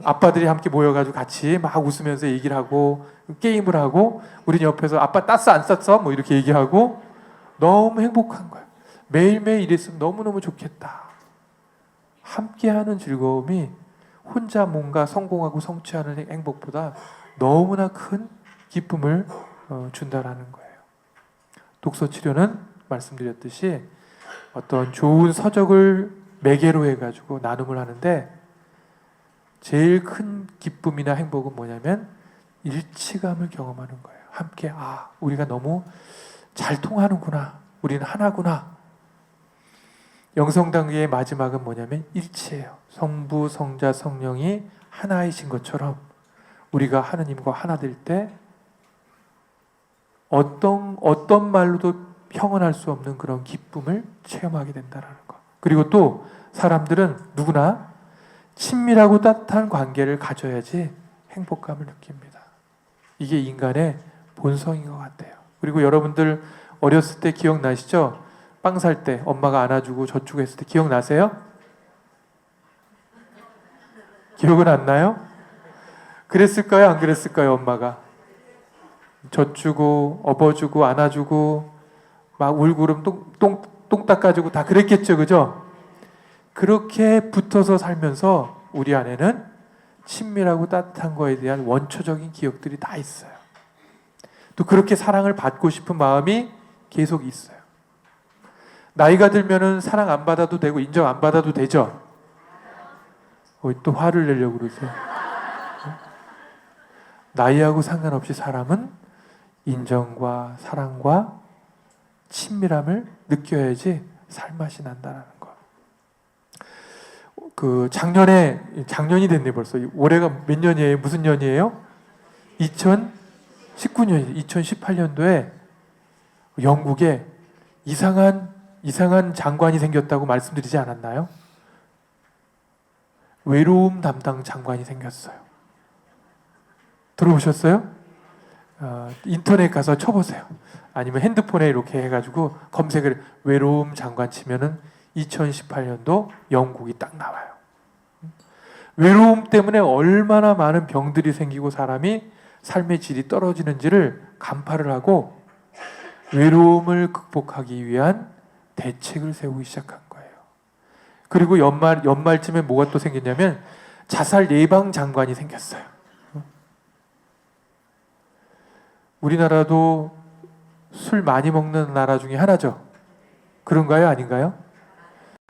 B: 아빠들이 함께 모여가지고 같이 막 웃으면서 얘기를 하고 게임을 하고 우리는 옆에서 아빠 땄어 안 땄어? 뭐 이렇게 얘기하고 너무 행복한 거예요. 매일매일 이랬으면 너무너무 좋겠다. 함께하는 즐거움이 혼자 뭔가 성공하고 성취하는 행복보다 너무나 큰 기쁨을 준다라는 거예요. 독서 치료는 말씀드렸듯이 어떤 좋은 서적을 매개로 해가지고 나눔을 하는데 제일 큰 기쁨이나 행복은 뭐냐면 일치감을 경험하는 거예요. 함께 우리가 너무 잘 통하는구나. 우리는 하나구나. 영성 단계의 마지막은 뭐냐면 일치예요. 성부, 성자, 성령이 하나이신 것처럼 우리가 하느님과 하나 될 때 어떤 말로도 형언할 수 없는 그런 기쁨을 체험하게 된다는 것. 그리고 또 사람들은 누구나 친밀하고 따뜻한 관계를 가져야지 행복감을 느낍니다. 이게 인간의 본성인 것 같아요. 그리고 여러분들 어렸을 때 기억나시죠? 빵 살 때 엄마가 안아주고 젖주고 했을 때 기억나세요? 기억은 안 나요? 그랬을까요? 안 그랬을까요? 엄마가 젖주고 업어주고 안아주고 막 울구름 똥 닦아주고 다 그랬겠죠, 그죠? 그렇게 붙어서 살면서 우리 안에는 친밀하고 따뜻한 거에 대한 원초적인 기억들이 다 있어요. 또 그렇게 사랑을 받고 싶은 마음이 계속 있어요. 나이가 들면은 사랑 안 받아도 되고 인정 안 받아도 되죠? 또 화를 내려고 그러세요? 나이하고 상관없이 사람은 인정과 사랑과 친밀함을 느껴야지 살맛이 난다는 거. 작년이 됐네 벌써. 올해가 몇 년이에요? 무슨 년이에요? 2019년, 2018년도에 영국에 이상한 장관이 생겼다고 말씀드리지 않았나요? 외로움 담당 장관이 생겼어요. 들어보셨어요? 인터넷 가서 쳐보세요. 아니면 핸드폰에 이렇게 해가지고 검색을 외로움 장관 치면은 2018년도 영국이 딱 나와요. 외로움 때문에 얼마나 많은 병들이 생기고 사람이 삶의 질이 떨어지는지를 간파를 하고 외로움을 극복하기 위한 대책을 세우기 시작한 거예요. 그리고 연말쯤에 뭐가 또 생겼냐면 자살 예방 장관이 생겼어요. 우리나라도 술 많이 먹는 나라 중에 하나죠. 그런가요? 아닌가요?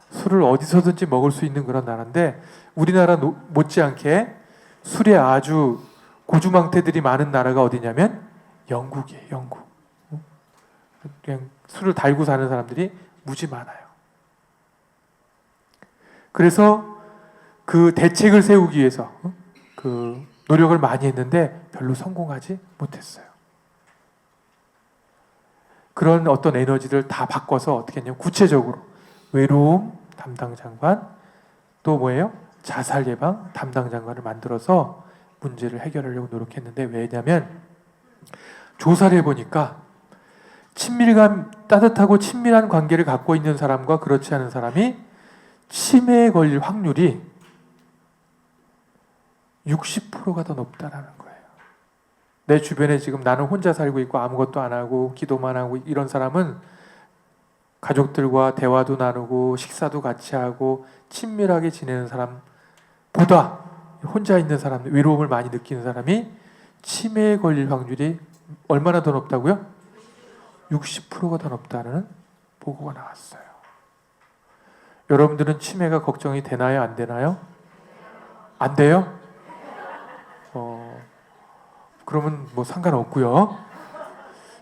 B: 술을 어디서든지 먹을 수 있는 그런 나라인데 우리나라 못지않게 술에 아주 고주망태들이 많은 나라가 어디냐면 영국이에요. 영국. 그냥 술을 달고 사는 사람들이 무지 많아요. 그래서 그 대책을 세우기 위해서 그 노력을 많이 했는데 별로 성공하지 못했어요. 그런 어떤 에너지를 다 바꿔서 어떻게 했냐면 구체적으로 외로움 담당 장관, 또 뭐예요? 자살 예방 담당 장관을 만들어서 문제를 해결하려고 노력했는데, 왜냐면 조사를 해보니까 따뜻하고 친밀한 관계를 갖고 있는 사람과 그렇지 않은 사람이 치매에 걸릴 확률이 60%가 더 높다라는 거예요. 내 주변에 지금 나는 혼자 살고 있고 아무것도 안 하고 기도만 하고 이런 사람은 가족들과 대화도 나누고 식사도 같이 하고 친밀하게 지내는 사람보다 혼자 있는 사람, 외로움을 많이 느끼는 사람이 치매에 걸릴 확률이 얼마나 더 높다고요? 60%가 더 높다는 보고가 나왔어요. 여러분들은 치매가 걱정이 되나요? 안 되나요? 안 돼요? 그러면 뭐 상관없고요.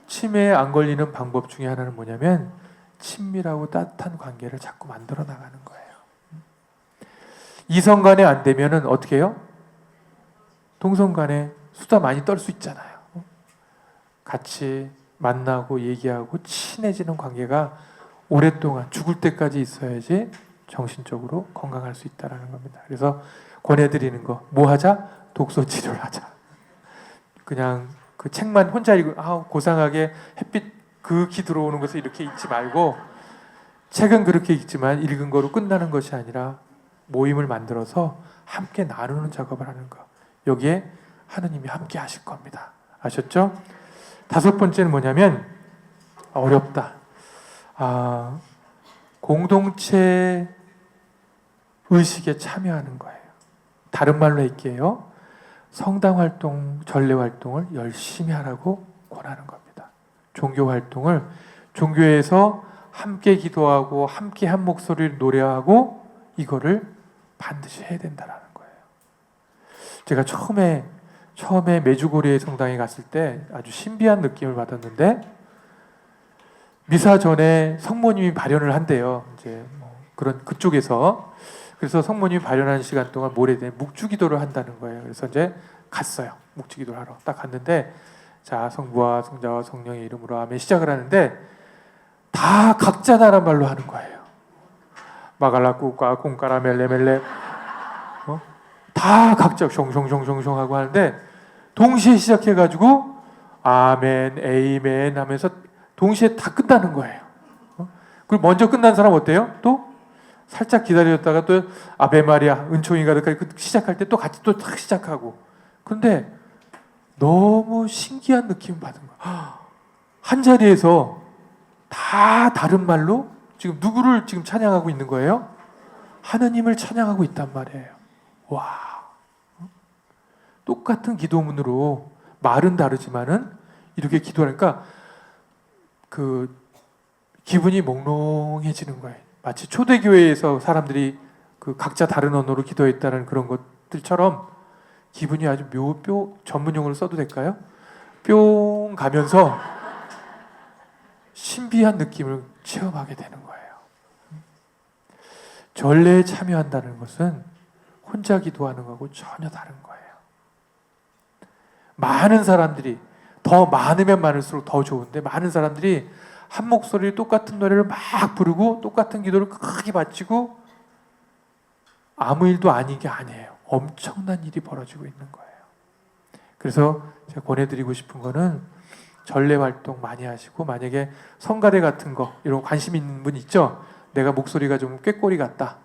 B: 치매에 안 걸리는 방법 중에 하나는 뭐냐면 친밀하고 따뜻한 관계를 자꾸 만들어 나가는 거예요. 이성 간에 안 되면은 어떻게 해요? 동성 간에 수다 많이 떨 수 있잖아요. 같이 만나고 얘기하고 친해지는 관계가 오랫동안 죽을 때까지 있어야지 정신적으로 건강할 수 있다는 겁니다. 그래서 권해드리는 거, 뭐 하자? 독서 치료를 하자. 그냥 그 책만 혼자 읽고 고상하게 햇빛 극히 들어오는 것을 이렇게 읽지 말고, 책은 그렇게 읽지만 읽은 거로 끝나는 것이 아니라 모임을 만들어서 함께 나누는 작업을 하는 거. 여기에 하느님이 함께 하실 겁니다. 아셨죠? 5번째는 뭐냐면 어렵다. 공동체 의식에 참여하는 거예요. 다른 말로 할게요. 성당 활동, 전례 활동을 열심히 하라고 권하는 겁니다. 종교 활동을 종교에서 함께 기도하고 함께 한 목소리를 노래하고 이거를 반드시 해야 된다는 거예요. 제가 처음에 메주고리의 성당에 갔을 때 아주 신비한 느낌을 받았는데, 미사 전에 성모님이 발연을 한대요. 이제 그런 그쪽에서. 그래서 성모님이 발연하는 시간 동안 모레에 묵주기도를 한다는 거예요. 그래서 이제 갔어요. 묵주기도를 하러 딱 갔는데, 자, 성부와 성자와 성령의 이름으로 아멘 시작을 하는데 다 각자 나라 말로 하는 거예요. 마갈라꾸까 콩까라 멜레멜레 다 각자 숑숑숑숑숑 하고 하는데, 동시에 시작해가지고 아멘 에이멘 하면서 동시에 다 끝나는 거예요. 그리고 먼저 끝난 사람 어때요? 또 살짝 기다렸다가 또 아베 마리아 은총이 가득하게 시작할 때 또 같이 또 탁 시작하고. 그런데 너무 신기한 느낌을 받은 거예요. 한 자리에서 다 다른 말로 지금 누구를 지금 찬양하고 있는 거예요? 하느님을 찬양하고 있단 말이에요. 와, 똑같은 기도문으로 말은 다르지만은 이렇게 기도하니까 그 기분이 몽롱해지는 거예요. 마치 초대교회에서 사람들이 그 각자 다른 언어로 기도했다는 그런 것들처럼 기분이 아주 뿅, 전문용어를 써도 될까요? 뿅 가면서 신비한 느낌을 체험하게 되는 거예요. 전례에 참여한다는 것은 혼자 기도하는 거하고 전혀 다른 거예요. 많은 사람들이, 더 많으면 많을수록 더 좋은데, 많은 사람들이 한 목소리로 똑같은 노래를 막 부르고 똑같은 기도를 크게 바치고 아무 일도 아닌 게 아니에요. 엄청난 일이 벌어지고 있는 거예요. 그래서 제가 권해드리고 싶은 거는 전례 활동 많이 하시고, 만약에 성가대 같은 거 이런 관심 있는 분 있죠? 내가 목소리가 좀 꾀꼬리 같다,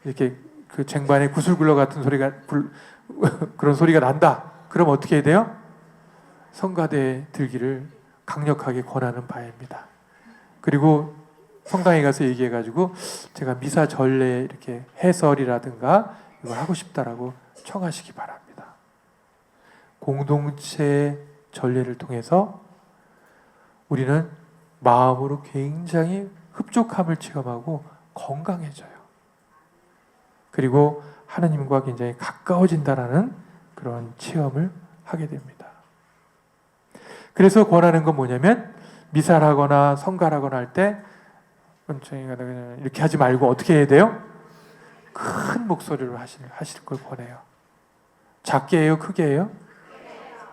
B: 이렇게 그 쟁반에 구슬굴러 같은 소리가 그런 소리가 난다. 그럼 어떻게 해야 돼요? 성가대에 들기를 강력하게 권하는 바입니다. 그리고 성당에 가서 얘기해가지고 제가 미사 전례 이렇게 해설이라든가 이걸 하고 싶다라고 청하시기 바랍니다. 공동체 전례를 통해서 우리는 마음으로 굉장히 흡족함을 체험하고 건강해져요. 그리고 하나님과 굉장히 가까워진다라는 그런 체험을 하게 됩니다. 그래서 권하는 건 뭐냐면 미사하거나 성가하거나 할 때 이렇게 하지 말고 어떻게 해야 돼요? 큰 목소리로 하실 걸 권해요. 작게 해요? 크게 해요?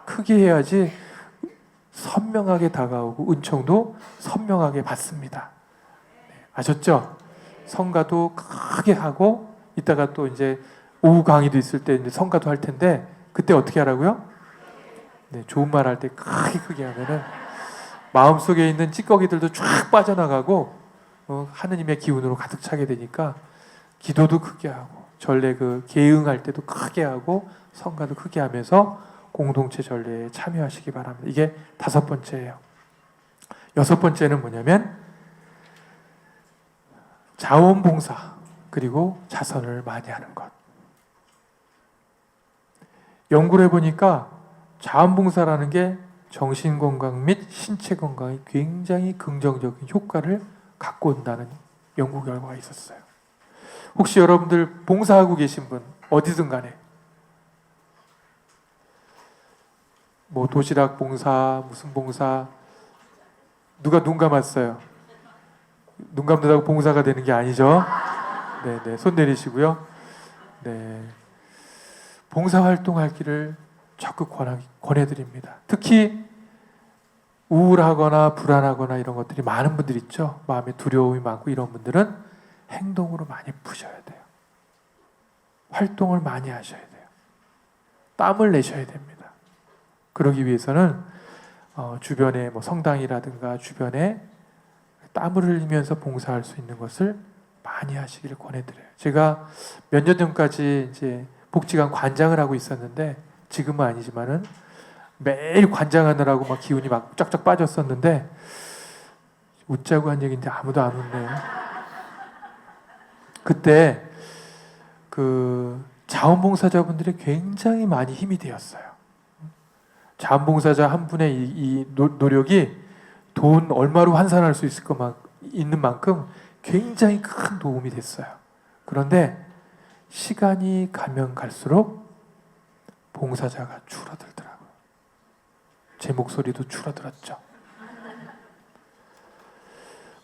B: 크게 해야지 선명하게 다가오고 은총도 선명하게 받습니다. 아셨죠? 성가도 크게 하고 이따가 또 이제 오후 강의도 있을 때 이제 성가도 할 텐데 그때 어떻게 하라고요? 네, 좋은 말 할 때 크게 하면은 마음속에 있는 찌꺼기들도 쫙 빠져나가고 하느님의 기운으로 가득 차게 되니까 기도도 크게 하고 전례 계응할 때도 크게 하고 성가도 크게 하면서 공동체 전례에 참여하시기 바랍니다. 이게 5번째예요. 6번째는 뭐냐면 자원봉사 그리고 자선을 많이 하는 것. 연구를 해보니까 자원봉사라는 게 정신건강 및 신체 건강에 굉장히 긍정적인 효과를 갖고 온다는 연구 결과가 있었어요. 혹시 여러분들 봉사하고 계신 분 어디든 간에 뭐 도시락 봉사 무슨 봉사 누가 눈 감았어요? 눈 감는다고 봉사가 되는 게 아니죠. 네네 손 내리시고요. 네 봉사활동 하기를 적극 권해드립니다. 특히 우울하거나 불안하거나 이런 것들이 많은 분들 있죠. 마음에 두려움이 많고 이런 분들은 행동으로 많이 푸셔야 돼요. 활동을 많이 하셔야 돼요. 땀을 내셔야 됩니다. 그러기 위해서는 주변에 뭐 성당이라든가 주변에 땀을 흘리면서 봉사할 수 있는 것을 많이 하시기를 권해드려요. 제가 몇 년 전까지 이제 복지관 관장을 하고 있었는데 지금은 아니지만은 매일 관장하느라고 막 기운이 막 쫙쫙 빠졌었는데 웃자고 한 얘기인데 아무도 안 웃네요. 그때 자원봉사자분들이 굉장히 많이 힘이 되었어요. 자원봉사자 한 분의 이 노력이 돈 얼마로 환산할 수 있는 만큼 굉장히 큰 도움이 됐어요. 그런데 시간이 가면 갈수록 봉사자가 줄어들더라고요. 제 목소리도 줄어들었죠.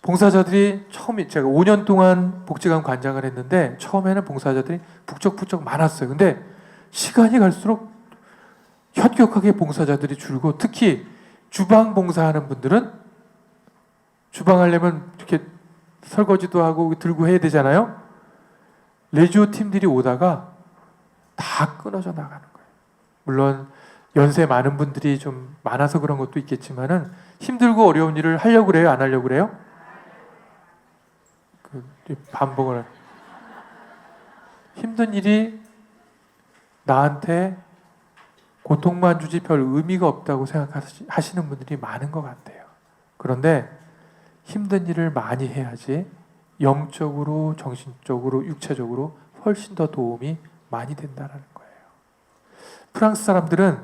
B: 봉사자들이 처음에 제가 5년 동안 복지관 관장을 했는데 처음에는 봉사자들이 북적북적 많았어요. 근데 시간이 갈수록 현격하게 봉사자들이 줄고 특히 주방 봉사하는 분들은 주방 하려면 이렇게 설거지도 하고 들고 해야 되잖아요. 레지오 팀들이 오다가 다 끊어져 나가는 거예요. 물론 연세 많은 분들이 좀 많아서 그런 것도 있겠지만은 힘들고 어려운 일을 하려고 그래요? 안 하려고 그래요? 반복을 힘든 일이 나한테 고통만 주지 별 의미가 없다고 생각하시는 분들이 많은 것 같아요. 그런데 힘든 일을 많이 해야지 영적으로, 정신적으로, 육체적으로 훨씬 더 도움이 많이 된다는 거예요. 프랑스 사람들은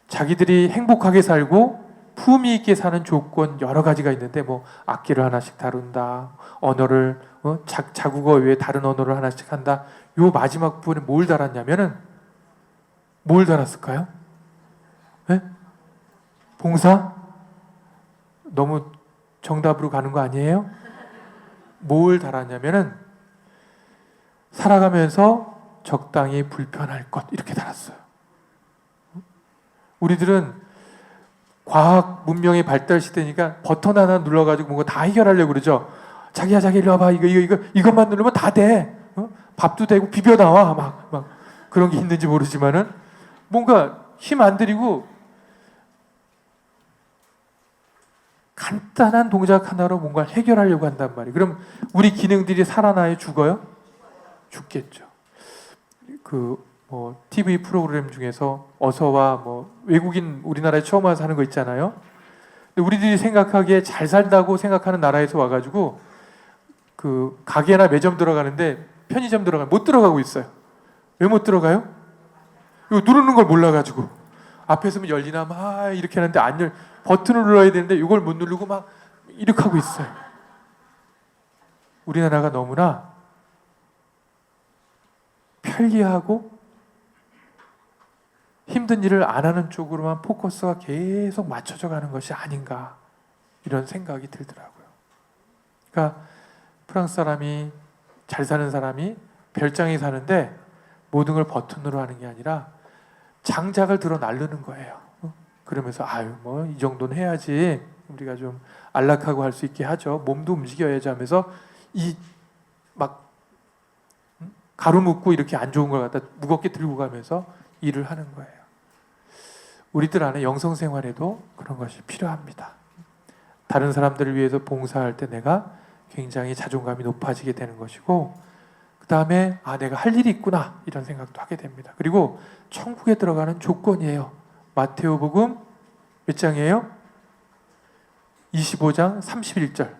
B: 자기들이 행복하게 살고 품위 있게 사는 조건 여러 가지가 있는데 뭐 악기를 하나씩 다룬다, 언어를 자국어 외에 다른 언어를 하나씩 한다. 요 마지막 부분에 뭘 달았냐면은 뭘 달았을까요? 네? 봉사? 너무 정답으로 가는 거 아니에요? 뭘 달았냐면은 살아가면서 적당히 불편할 것 이렇게 달았어요. 우리들은 과학 문명의 발달 시대니까 버튼 하나 눌러가지고 뭔가 다 해결하려고 그러죠. 자기야 자기 일로 와봐 이것만 누르면 다 돼. 밥도 되고 비벼 나와 막 그런 게 있는지 모르지만은 뭔가 힘 안 들이고 간단한 동작 하나로 뭔가 해결하려고 한단 말이에요. 그럼 우리 기능들이 살아나요? 죽어요? 죽겠죠. TV 프로그램 중에서 어서와 외국인 우리나라에 처음 와서 하는 거 있잖아요. 근데 우리들이 생각하기에 잘 살다고 생각하는 나라에서 와가지고 그 가게나 매점 들어가는데 편의점 들어가면 못 들어가고 있어요. 왜 못 들어가요? 이거 누르는 걸 몰라가지고 앞에 서면 열리나 막 이렇게 하는데 안 열, 버튼을 눌러야 되는데 이걸 못 누르고 막 이렇게 하고 있어요. 우리나라가 너무나 편리하고 힘든 일을 안 하는 쪽으로만 포커스가 계속 맞춰져 가는 것이 아닌가 이런 생각이 들더라고요. 그러니까 프랑스 사람이 잘 사는 사람이 별장에 사는데 모든 걸 버튼으로 하는 게 아니라 장작을 들어 나르는 거예요. 그러면서 아유 뭐 이 정도는 해야지 우리가 좀 안락하고 할 수 있게 하죠. 몸도 움직여야지 하면서 이 막 가루 묻고 이렇게 안 좋은 걸 갖다 무겁게 들고 가면서 일을 하는 거예요. 우리들 안에 영성 생활에도 그런 것이 필요합니다. 다른 사람들을 위해서 봉사할 때 내가 굉장히 자존감이 높아지게 되는 것이고 그 다음에 아 내가 할 일이 있구나 이런 생각도 하게 됩니다. 그리고 천국에 들어가는 조건이에요. 마테오복음 몇 장이에요? 25장 31절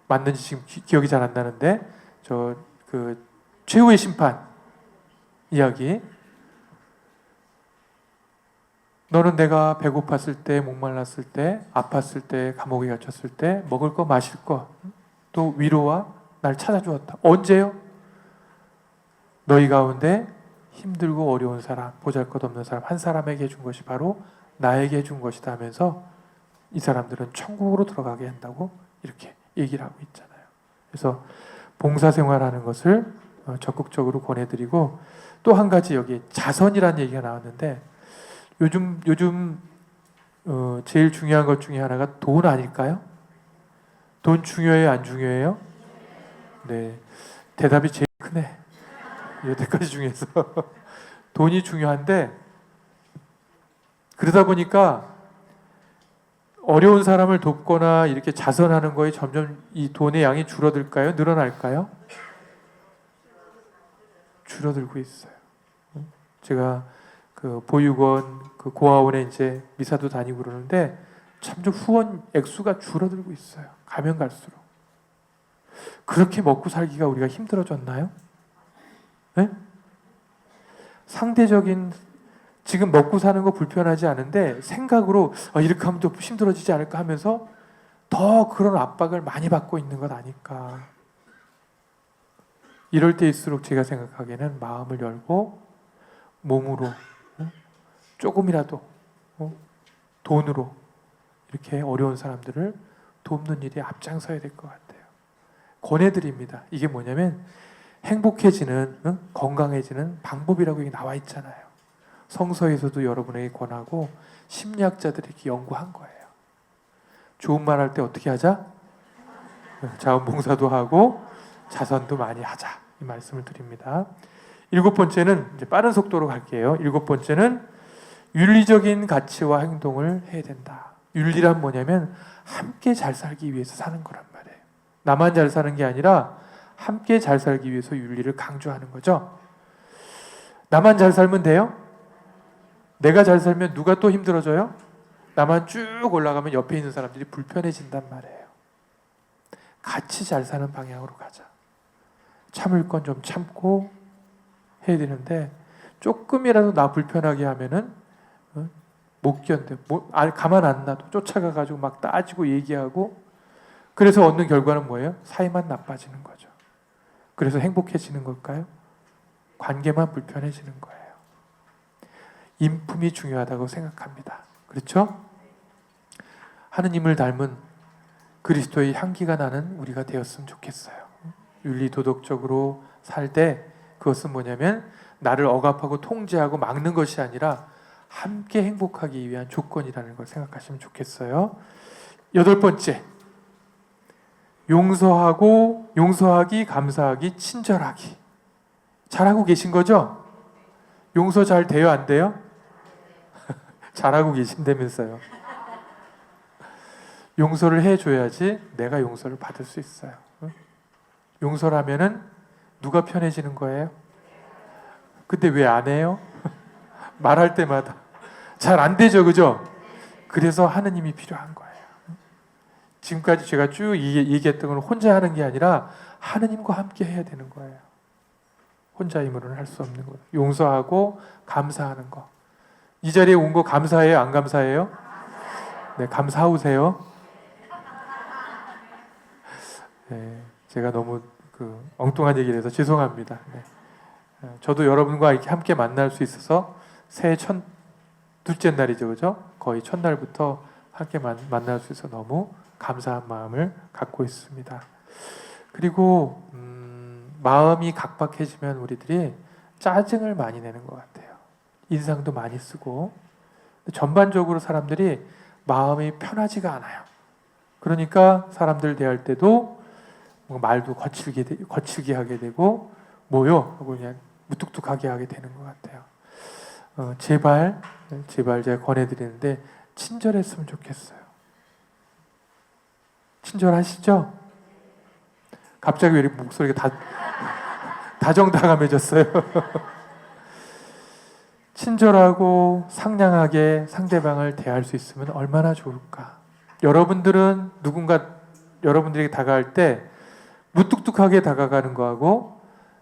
B: 맞는지 지금 기억이 잘 안 나는데 저 그 최후의 심판 이야기 너는 내가 배고팠을 때 목말랐을 때 아팠을 때 감옥에 갇혔을 때 먹을 거 마실 거 또 위로와 날 찾아주었다. 언제요? 너희 가운데 힘들고 어려운 사람 보잘것없는 사람 한 사람에게 준 것이 바로 나에게 준 것이다 하면서 이 사람들은 천국으로 들어가게 한다고 이렇게 얘기를 하고 있잖아요. 그래서 봉사생활하는 것을 적극적으로 권해드리고 또 한 가지 여기 자선이라는 얘기가 나왔는데 요즘 제일 중요한 것 중에 하나가 돈 아닐까요? 돈 중요해요? 안 중요해요? 네, 대답이 제일 크네. 여태까지 중에서 돈이 중요한데 그러다 보니까 어려운 사람을 돕거나 이렇게 자선하는 거에 점점 이 돈의 양이 줄어들까요? 늘어날까요? 줄어들고 있어요. 제가 그 보육원, 그 고아원에 이제 미사도 다니고 그러는데 점점 후원 액수가 줄어들고 있어요. 가면 갈수록. 그렇게 먹고 살기가 우리가 힘들어졌나요? 네? 상대적인 지금 먹고 사는 거 불편하지 않은데 생각으로 이렇게 하면 또 힘들어지지 않을까 하면서 더 그런 압박을 많이 받고 있는 것 아닐까. 이럴 때일수록 제가 생각하기에는 마음을 열고 몸으로 조금이라도 돈으로 이렇게 어려운 사람들을 돕는 일에 앞장서야 될 것 같아요. 권해드립니다. 이게 뭐냐면 행복해지는 건강해지는 방법이라고 여기 나와 있잖아요. 성서에서도 여러분에게 권하고 심리학자들이 이렇게 연구한 거예요. 좋은 말 할 때 어떻게 하자? 자원봉사도 하고 자선도 많이 하자 이 말씀을 드립니다. 7번째는 이제 빠른 속도로 갈게요. 7번째는 윤리적인 가치와 행동을 해야 된다. 윤리란 뭐냐면 함께 잘 살기 위해서 사는 거란 말이에요. 나만 잘 사는 게 아니라 함께 잘 살기 위해서 윤리를 강조하는 거죠. 나만 잘 살면 돼요? 내가 잘 살면 누가 또 힘들어져요? 나만 쭉 올라가면 옆에 있는 사람들이 불편해진단 말이에요. 같이 잘 사는 방향으로 가자. 참을 건 좀 참고 해야 되는데 조금이라도 나 불편하게 하면은 못 견뎌. 가만 안 놔도 쫓아가가지고 막 따지고 얘기하고 그래서 얻는 결과는 뭐예요? 사이만 나빠지는 거죠. 그래서 행복해지는 걸까요? 관계만 불편해지는 거예요. 인품이 중요하다고 생각합니다. 그렇죠? 하느님을 닮은 그리스도의 향기가 나는 우리가 되었으면 좋겠어요. 윤리 도덕적으로 살 때 그것은 뭐냐면 나를 억압하고 통제하고 막는 것이 아니라 함께 행복하기 위한 조건이라는 걸 생각하시면 좋겠어요. 8번째, 용서하기, 감사하기, 친절하기. 잘하고 계신 거죠? 용서 잘 돼요, 안 돼요? 잘하고 계신다면서요. 용서를 해줘야지 내가 용서를 받을 수 있어요. 용서를 하면은 누가 편해지는 거예요? 근데 왜 안 해요? 말할 때마다 잘 안 되죠, 그죠? 그래서 하느님이 필요한 거예요. 지금까지 제가 쭉 얘기했던 건 혼자 하는 게 아니라 하느님과 함께 해야 되는 거예요. 혼자 힘으로는 할 수 없는 거예요. 용서하고 감사하는 거. 이 자리에 온 거 감사해요? 안 감사해요? 네, 감사하세요. 네, 제가 너무 엉뚱한 얘기를 해서 죄송합니다. 네. 저도 여러분과 이렇게 함께 만날 수 있어서 새해 둘째 날이죠, 그죠? 거의 첫날부터 함께 만날 수 있어서 너무 감사한 마음을 갖고 있습니다. 그리고 마음이 각박해지면 우리들이 짜증을 많이 내는 것 같아요. 인상도 많이 쓰고 전반적으로 사람들이 마음이 편하지가 않아요. 그러니까 사람들 대할 때도 말도 거칠게 하게 되고 뭐요? 하고 그냥 무뚝뚝하게 하게 되는 것 같아요. 제발 제가 권해드리는데 친절했으면 좋겠어요. 친절하시죠? 갑자기 왜 이렇게 목소리가 다정다감해졌어요? 친절하고 상냥하게 상대방을 대할 수 있으면 얼마나 좋을까? 여러분들은 여러분들에게 다가갈 때 무뚝뚝하게 다가가는 거하고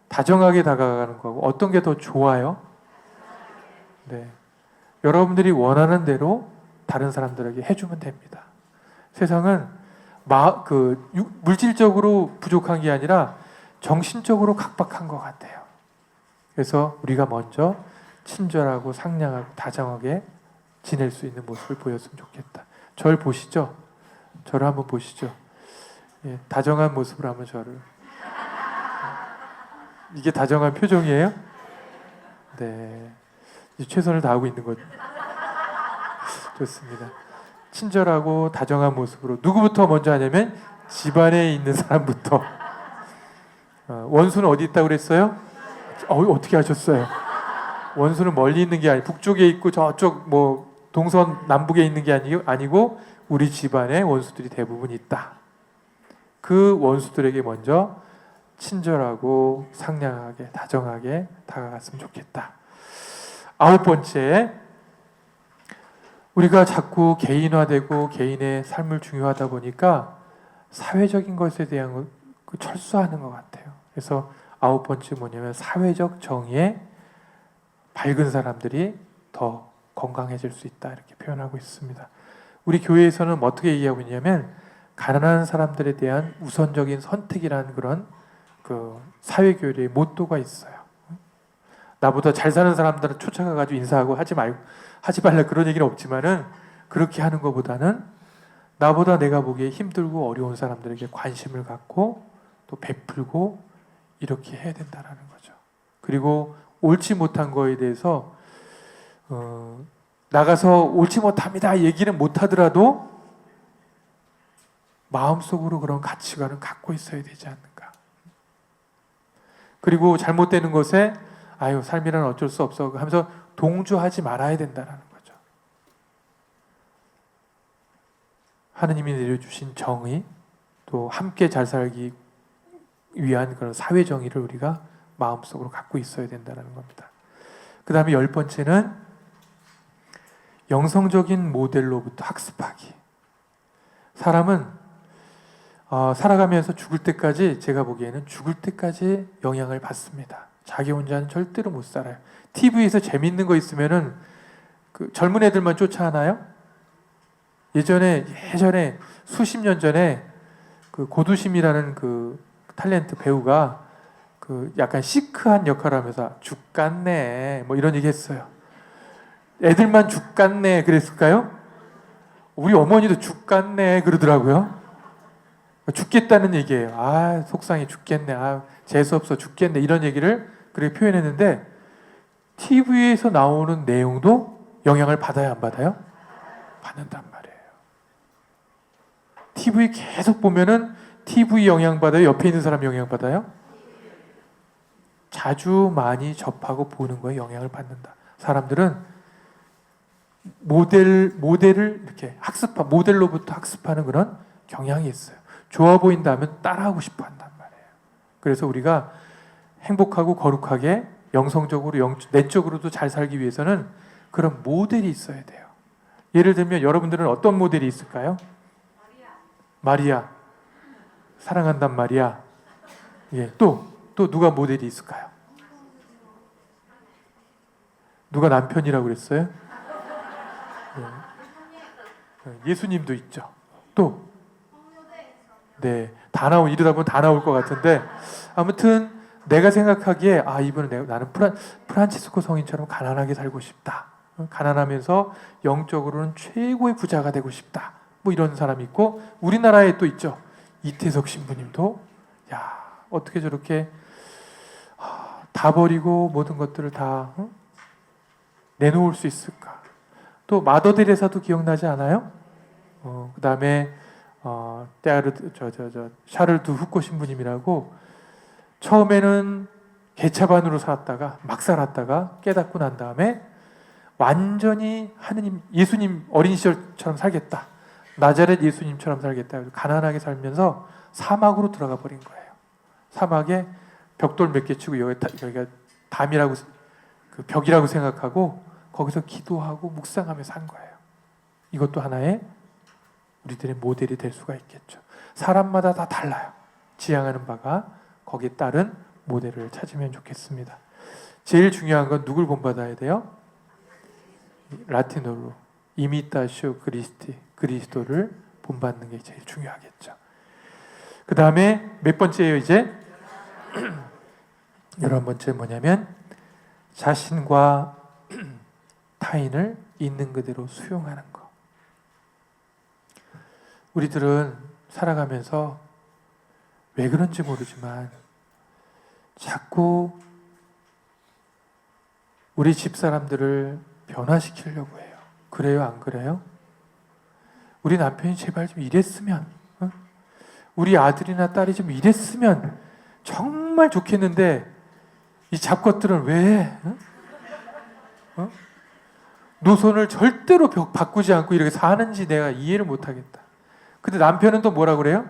B: 다정하게 다가가는 거하고 어떤 게 더 좋아요? 네, 여러분들이 원하는 대로 다른 사람들에게 해주면 됩니다. 세상은 물질적으로 부족한 게 아니라 정신적으로 각박한 것 같아요. 그래서 우리가 먼저 친절하고 상냥하고 다정하게 지낼 수 있는 모습을 보였으면 좋겠다. 저를 보시죠? 저를 한번 보시죠. 예, 다정한 모습으로 한번 저를. 이게 다정한 표정이에요? 네, 최선을 다하고 있는 거죠. 좋습니다. 친절하고 다정한 모습으로 누구부터 먼저 하냐면 집안에 있는 사람부터. 원수는 어디 있다고 그랬어요? 어떻게 하셨어요? 원수는 멀리 있는 게 아니고 북쪽에 있고 저쪽 동선 남북에 있는 게 아니고 우리 집안에 원수들이 대부분 있다. 그 원수들에게 먼저 친절하고 상냥하게 다정하게 다가갔으면 좋겠다. 9번째, 우리가 자꾸 개인화되고 개인의 삶을 중요하다 보니까 사회적인 것에 대한 철수하는 것 같아요. 그래서 9번째 뭐냐면 사회적 정의에 밝은 사람들이 더 건강해질 수 있다, 이렇게 표현하고 있습니다. 우리 교회에서는 어떻게 얘기하고 있냐면 가난한 사람들에 대한 우선적인 선택이라는 그런 사회교류의 모토가 있어요. 나보다 잘 사는 사람들은 쫓아가가지고 인사하고 하지 말라 그런 얘기는 없지만은 그렇게 하는 것보다는 나보다 내가 보기에 힘들고 어려운 사람들에게 관심을 갖고 또 베풀고 이렇게 해야 된다라는 거죠. 그리고 옳지 못한 거에 대해서 나가서 옳지 못합니다 얘기는 못하더라도 마음속으로 그런 가치관을 갖고 있어야 되지 않는가. 그리고 잘못되는 것에 삶이란 어쩔 수 없어 하면서 동조하지 말아야 된다는 거죠. 하느님이 내려주신 정의, 또 함께 잘 살기 위한 그런 사회 정의를 우리가 마음속으로 갖고 있어야 된다는 겁니다. 그 다음에 10번째는 영성적인 모델로부터 학습하기. 사람은 살아가면서 죽을 때까지, 제가 보기에는 죽을 때까지 영향을 받습니다. 자기 혼자는 절대로 못 살아요. TV에서 재밌는 거 있으면은 젊은 애들만 쫓아하나요? 예전에 수십 년 전에 고두심이라는 탤런트 배우가 약간 시크한 역할을 하면서 죽 같네 이런 얘기 했어요. 애들만 죽 같네 그랬을까요? 우리 어머니도 죽 같네 그러더라고요. 죽겠다는 얘기예요. 속상해 죽겠네. 재수없어 죽겠네. 이런 얘기를 그렇게 표현했는데 TV에서 나오는 내용도 영향을 받아야 안 받아요? 받는단 말이에요. TV 계속 보면은 TV 영향받아요? 옆에 있는 사람 영향받아요? 자주 많이 접하고 보는 거에 영향을 받는다. 사람들은 모델을 이렇게 모델로부터 학습하는 그런 경향이 있어요. 좋아 보인다 하면 따라하고 싶어 한단 말이에요. 그래서 우리가 행복하고 거룩하게 영성적으로 내적으로도 잘 살기 위해서는 그런 모델이 있어야 돼요. 예를 들면 여러분들은 어떤 모델이 있을까요? 마리아. 사랑한단 말이야. 예, 또 누가 모델이 있을까요? 누가 남편이라고 그랬어요? 예수님도 있죠. 또 네, 이러다 보면 다 나올 것 같은데 아무튼 내가 생각하기에 이분은 나는 프란치스코 성인처럼 가난하게 살고 싶다. 가난하면서 영적으로는 최고의 부자가 되고 싶다. 뭐 이런 사람이 있고 우리나라에 또 있죠. 이태석 신부님도 어떻게 저렇게 다 버리고 모든 것들을 다 내놓을 수 있을까? 또 마더 데레사도 기억나지 않아요? 그 다음에 샤를드 후코 신부님이라고 처음에는 개차반으로 살았다가 막 살았다가 깨닫고 난 다음에 완전히 하느님 예수님 어린 시절처럼 살겠다. 나자렛 예수님처럼 살겠다. 가난하게 살면서 사막으로 들어가 버린 거예요. 사막에 벽돌 몇 개 치고 여기가 담이라고 그 벽이라고 생각하고 거기서 기도하고 묵상하며 산 거예요. 이것도 하나의 우리들의 모델이 될 수가 있겠죠. 사람마다 다 달라요. 지향하는 바가 거기에 따른 모델을 찾으면 좋겠습니다. 제일 중요한 건 누굴 본받아야 돼요? 라틴어로 이미타쇼 그리스티, 그리스도를 본받는 게 제일 중요하겠죠. 그 다음에 몇 번째예요 이제? 11번째 뭐냐면 자신과 타인을 있는 그대로 수용하는 거. 우리들은 살아가면서 왜 그런지 모르지만 자꾸 우리 집사람들을 변화시키려고 해요. 그래요? 안 그래요? 우리 남편이 제발 좀 이랬으면, 우리 아들이나 딸이 좀 이랬으면 정말 좋겠는데 이 잡것들은 왜 노선을 절대로 바꾸지 않고 이렇게 사는지 내가 이해를 못하겠다. 근데 남편은 또 뭐라 그래요?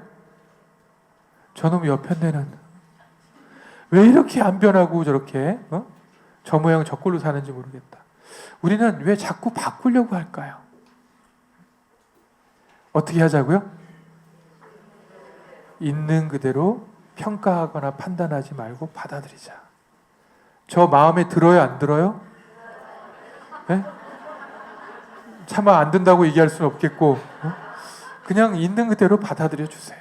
B: 저놈 여편네는 왜 이렇게 안 변하고 저렇게 저 모양 저 꼴로 사는지 모르겠다. 우리는 왜 자꾸 바꾸려고 할까요? 어떻게 하자고요? 있는 그대로 평가하거나 판단하지 말고 받아들이자. 저 마음에 들어요, 안 들어요? 네? 차마 안 든다고 얘기할 수는 없겠고 그냥 있는 그대로 받아들여 주세요.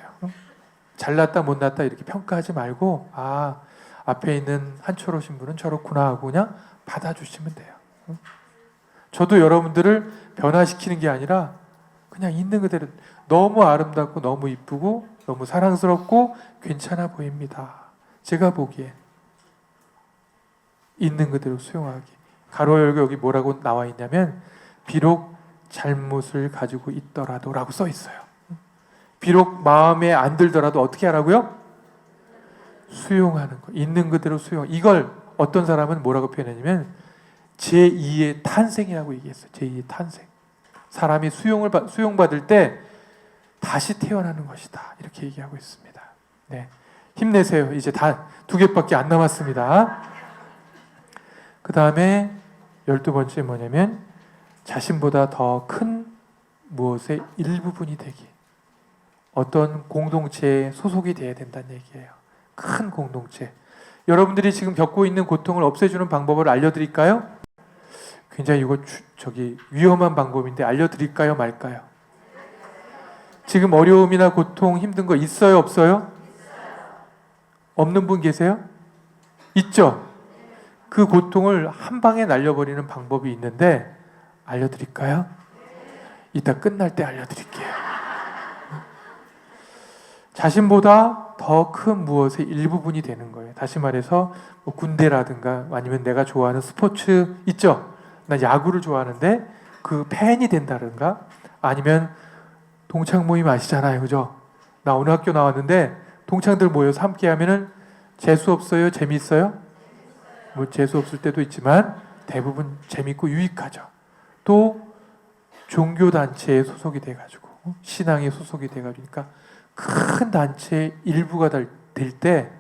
B: 잘났다 못났다 이렇게 평가하지 말고 앞에 있는 한초로 신부는 저렇구나 하고 그냥 받아주시면 돼요. 저도 여러분들을 변화시키는 게 아니라 그냥 있는 그대로 너무 아름답고 너무 이쁘고 너무 사랑스럽고 괜찮아 보입니다. 제가 보기에 있는 그대로 수용하기. 가로 열고 여기 뭐라고 나와 있냐면 비록 잘못을 가지고 있더라도 라고 써 있어요. 비록 마음에 안 들더라도 어떻게 하라고요? 수용하는 거. 있는 그대로 수용. 이걸 어떤 사람은 뭐라고 표현하냐면 제2의 탄생이라고 얘기했어요. 제2의 탄생. 사람이 수용받을 때 다시 태어나는 것이다. 이렇게 얘기하고 있습니다. 네. 힘내세요. 이제 다 2개밖에 안 남았습니다. 그 다음에 12번째 뭐냐면 자신보다 더 큰 무엇의 일부분이 되기. 어떤 공동체에 소속이 돼야 된다는 얘기예요. 큰 공동체. 여러분들이 지금 겪고 있는 고통을 없애주는 방법을 알려드릴까요? 굉장히 이거 위험한 방법인데 알려드릴까요? 말까요? 지금 어려움이나 고통, 힘든 거 있어요? 없어요? 없는 분 계세요? 있죠? 그 고통을 한 방에 날려버리는 방법이 있는데 알려드릴까요? 이따 끝날 때 알려드릴게요. 자신보다 더 큰 무엇의 일부분이 되는 거예요. 다시 말해서 뭐 군대라든가 아니면 내가 좋아하는 스포츠 있죠? 나 야구를 좋아하는데 그 팬이 된다든가 아니면 동창 모임 아시잖아요. 그죠? 나 어느 학교 나왔는데 동창들 모여서 함께 하면은 재수 없어요? 재미있어요? 뭐 재수 없을 때도 있지만 대부분 재밌고 유익하죠. 또 종교단체에 소속이 돼가지고 신앙에 소속이 돼가지고 큰 단체의 일부가 될 때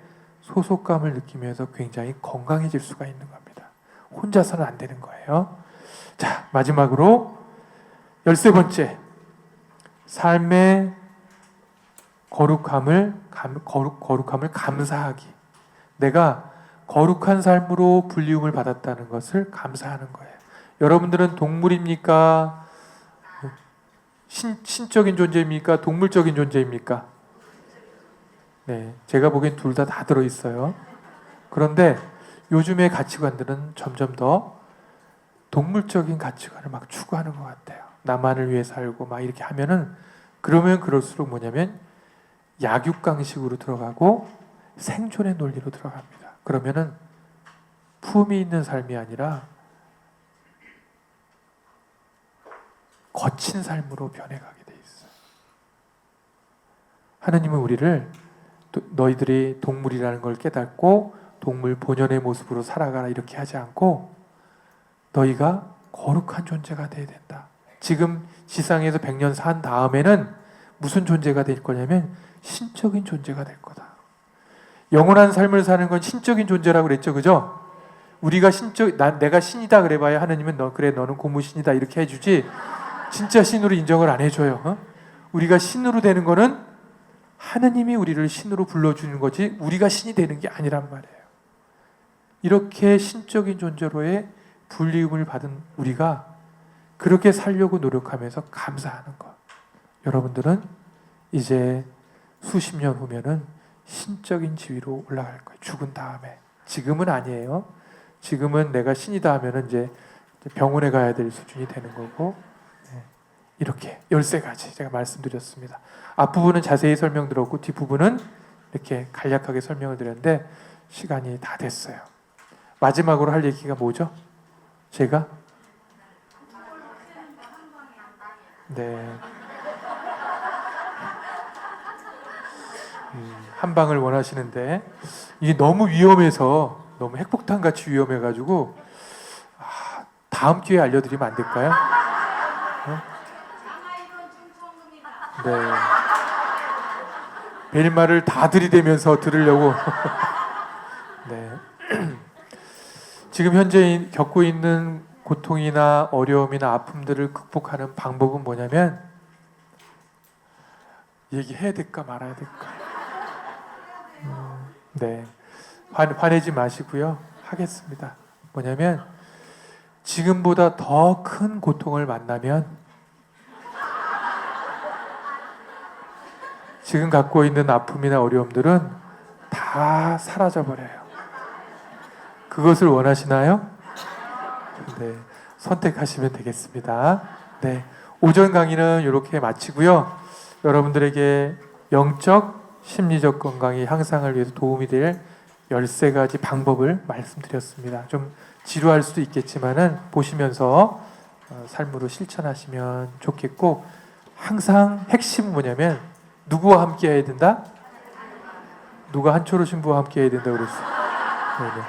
B: 소속감을 느끼면서 굉장히 건강해질 수가 있는 겁니다. 혼자서는 안 되는 거예요. 자, 마지막으로 13번째, 삶의 거룩함을 감사하기. 내가 거룩한 삶으로 불리움을 받았다는 것을 감사하는 거예요. 여러분들은 동물입니까? 신적인 존재입니까? 동물적인 존재입니까? 네, 제가 보기엔 둘 다 들어있어요. 그런데 요즘의 가치관들은 점점 더 동물적인 가치관을 막 추구하는 것 같아요. 나만을 위해 살고 막 이렇게 하면은, 그러면 그럴수록 뭐냐면 약육강식으로 들어가고 생존의 논리로 들어갑니다. 그러면은 품이 있는 삶이 아니라 거친 삶으로 변해가게 돼 있어요. 하느님은 우리를 너희들이 동물이라는 걸 깨닫고 동물 본연의 모습으로 살아가라 이렇게 하지 않고 너희가 거룩한 존재가 돼야 된다. 지금 지상에서 100년 산 다음에는 무슨 존재가 될 거냐면 신적인 존재가 될 거다. 영원한 삶을 사는 건 신적인 존재라고 그랬죠, 그죠? 우리가 내가 신이다 그래봐야 하느님은 너는 고무신이다 이렇게 해주지 진짜 신으로 인정을 안 해줘요. 우리가 신으로 되는 거는 하느님이 우리를 신으로 불러주는 거지 우리가 신이 되는 게 아니란 말이에요. 이렇게 신적인 존재로의 불리움을 받은 우리가 그렇게 살려고 노력하면서 감사하는 것. 여러분들은 이제 수십 년 후면은 신적인 지위로 올라갈 거예요. 죽은 다음에. 지금은 아니에요. 지금은 내가 신이다 하면은 이제 병원에 가야 될 수준이 되는 거고, 이렇게 13가지 제가 말씀드렸습니다. 앞부분은 자세히 설명드렸고 뒷부분은 이렇게 간략하게 설명을 드렸는데 시간이 다 됐어요. 마지막으로 할 얘기가 뭐죠? 제가? 네. 한 방을 원하시는데 이게 너무 위험해서 너무 핵폭탄 같이 위험해가지고 다음 기회에 알려드리면 안 될까요? 네. 벨말을 다 들이대면서 들으려고. 네. 지금 현재 겪고 있는 고통이나 어려움이나 아픔들을 극복하는 방법은 뭐냐면 얘기해야 될까 말아야 될까? 네. 화내지 마시고요. 하겠습니다. 뭐냐면 지금보다 더 큰 고통을 만나면 지금 갖고 있는 아픔이나 어려움들은 다 사라져버려요. 그것을 원하시나요? 네, 선택하시면 되겠습니다. 네, 오전 강의는 이렇게 마치고요. 여러분들에게 영적, 심리적 건강의 향상을 위해서 도움이 될 13가지 방법을 말씀드렸습니다. 좀 지루할 수도 있겠지만은 보시면서 삶으로 실천하시면 좋겠고, 항상 핵심은 뭐냐면 누구와 함께 해야 된다? 누가 한초로 신부와 함께 해야 된다고 그랬어요. 네네.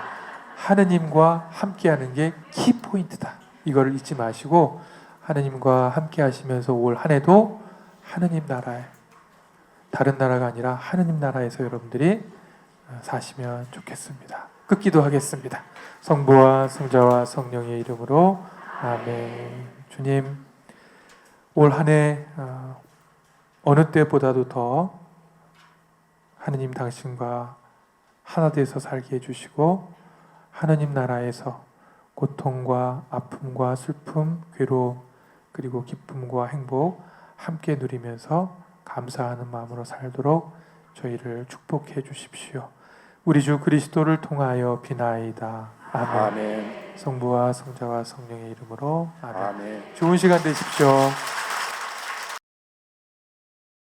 B: 하느님과 함께 하는 게 키포인트다. 이거를 잊지 마시고 하느님과 함께 하시면서 올 한 해도 하느님 나라에, 다른 나라가 아니라 하느님 나라에서 여러분들이 사시면 좋겠습니다. 끝기도 하겠습니다. 성부와 성자와 성령의 이름으로 아멘. 주님, 올 한 해 어느 때보다도 더 하느님 당신과 하나 돼서 살게 해주시고 하느님 나라에서 고통과 아픔과 슬픔, 괴로움, 그리고 기쁨과 행복 함께 누리면서 감사하는 마음으로 살도록 저희를 축복해 주십시오. 우리 주 그리스도를 통하여 비나이다. 아멘.
C: 아멘.
B: 성부와 성자와 성령의 이름으로 아멘.
C: 아멘.
B: 좋은 시간 되십시오.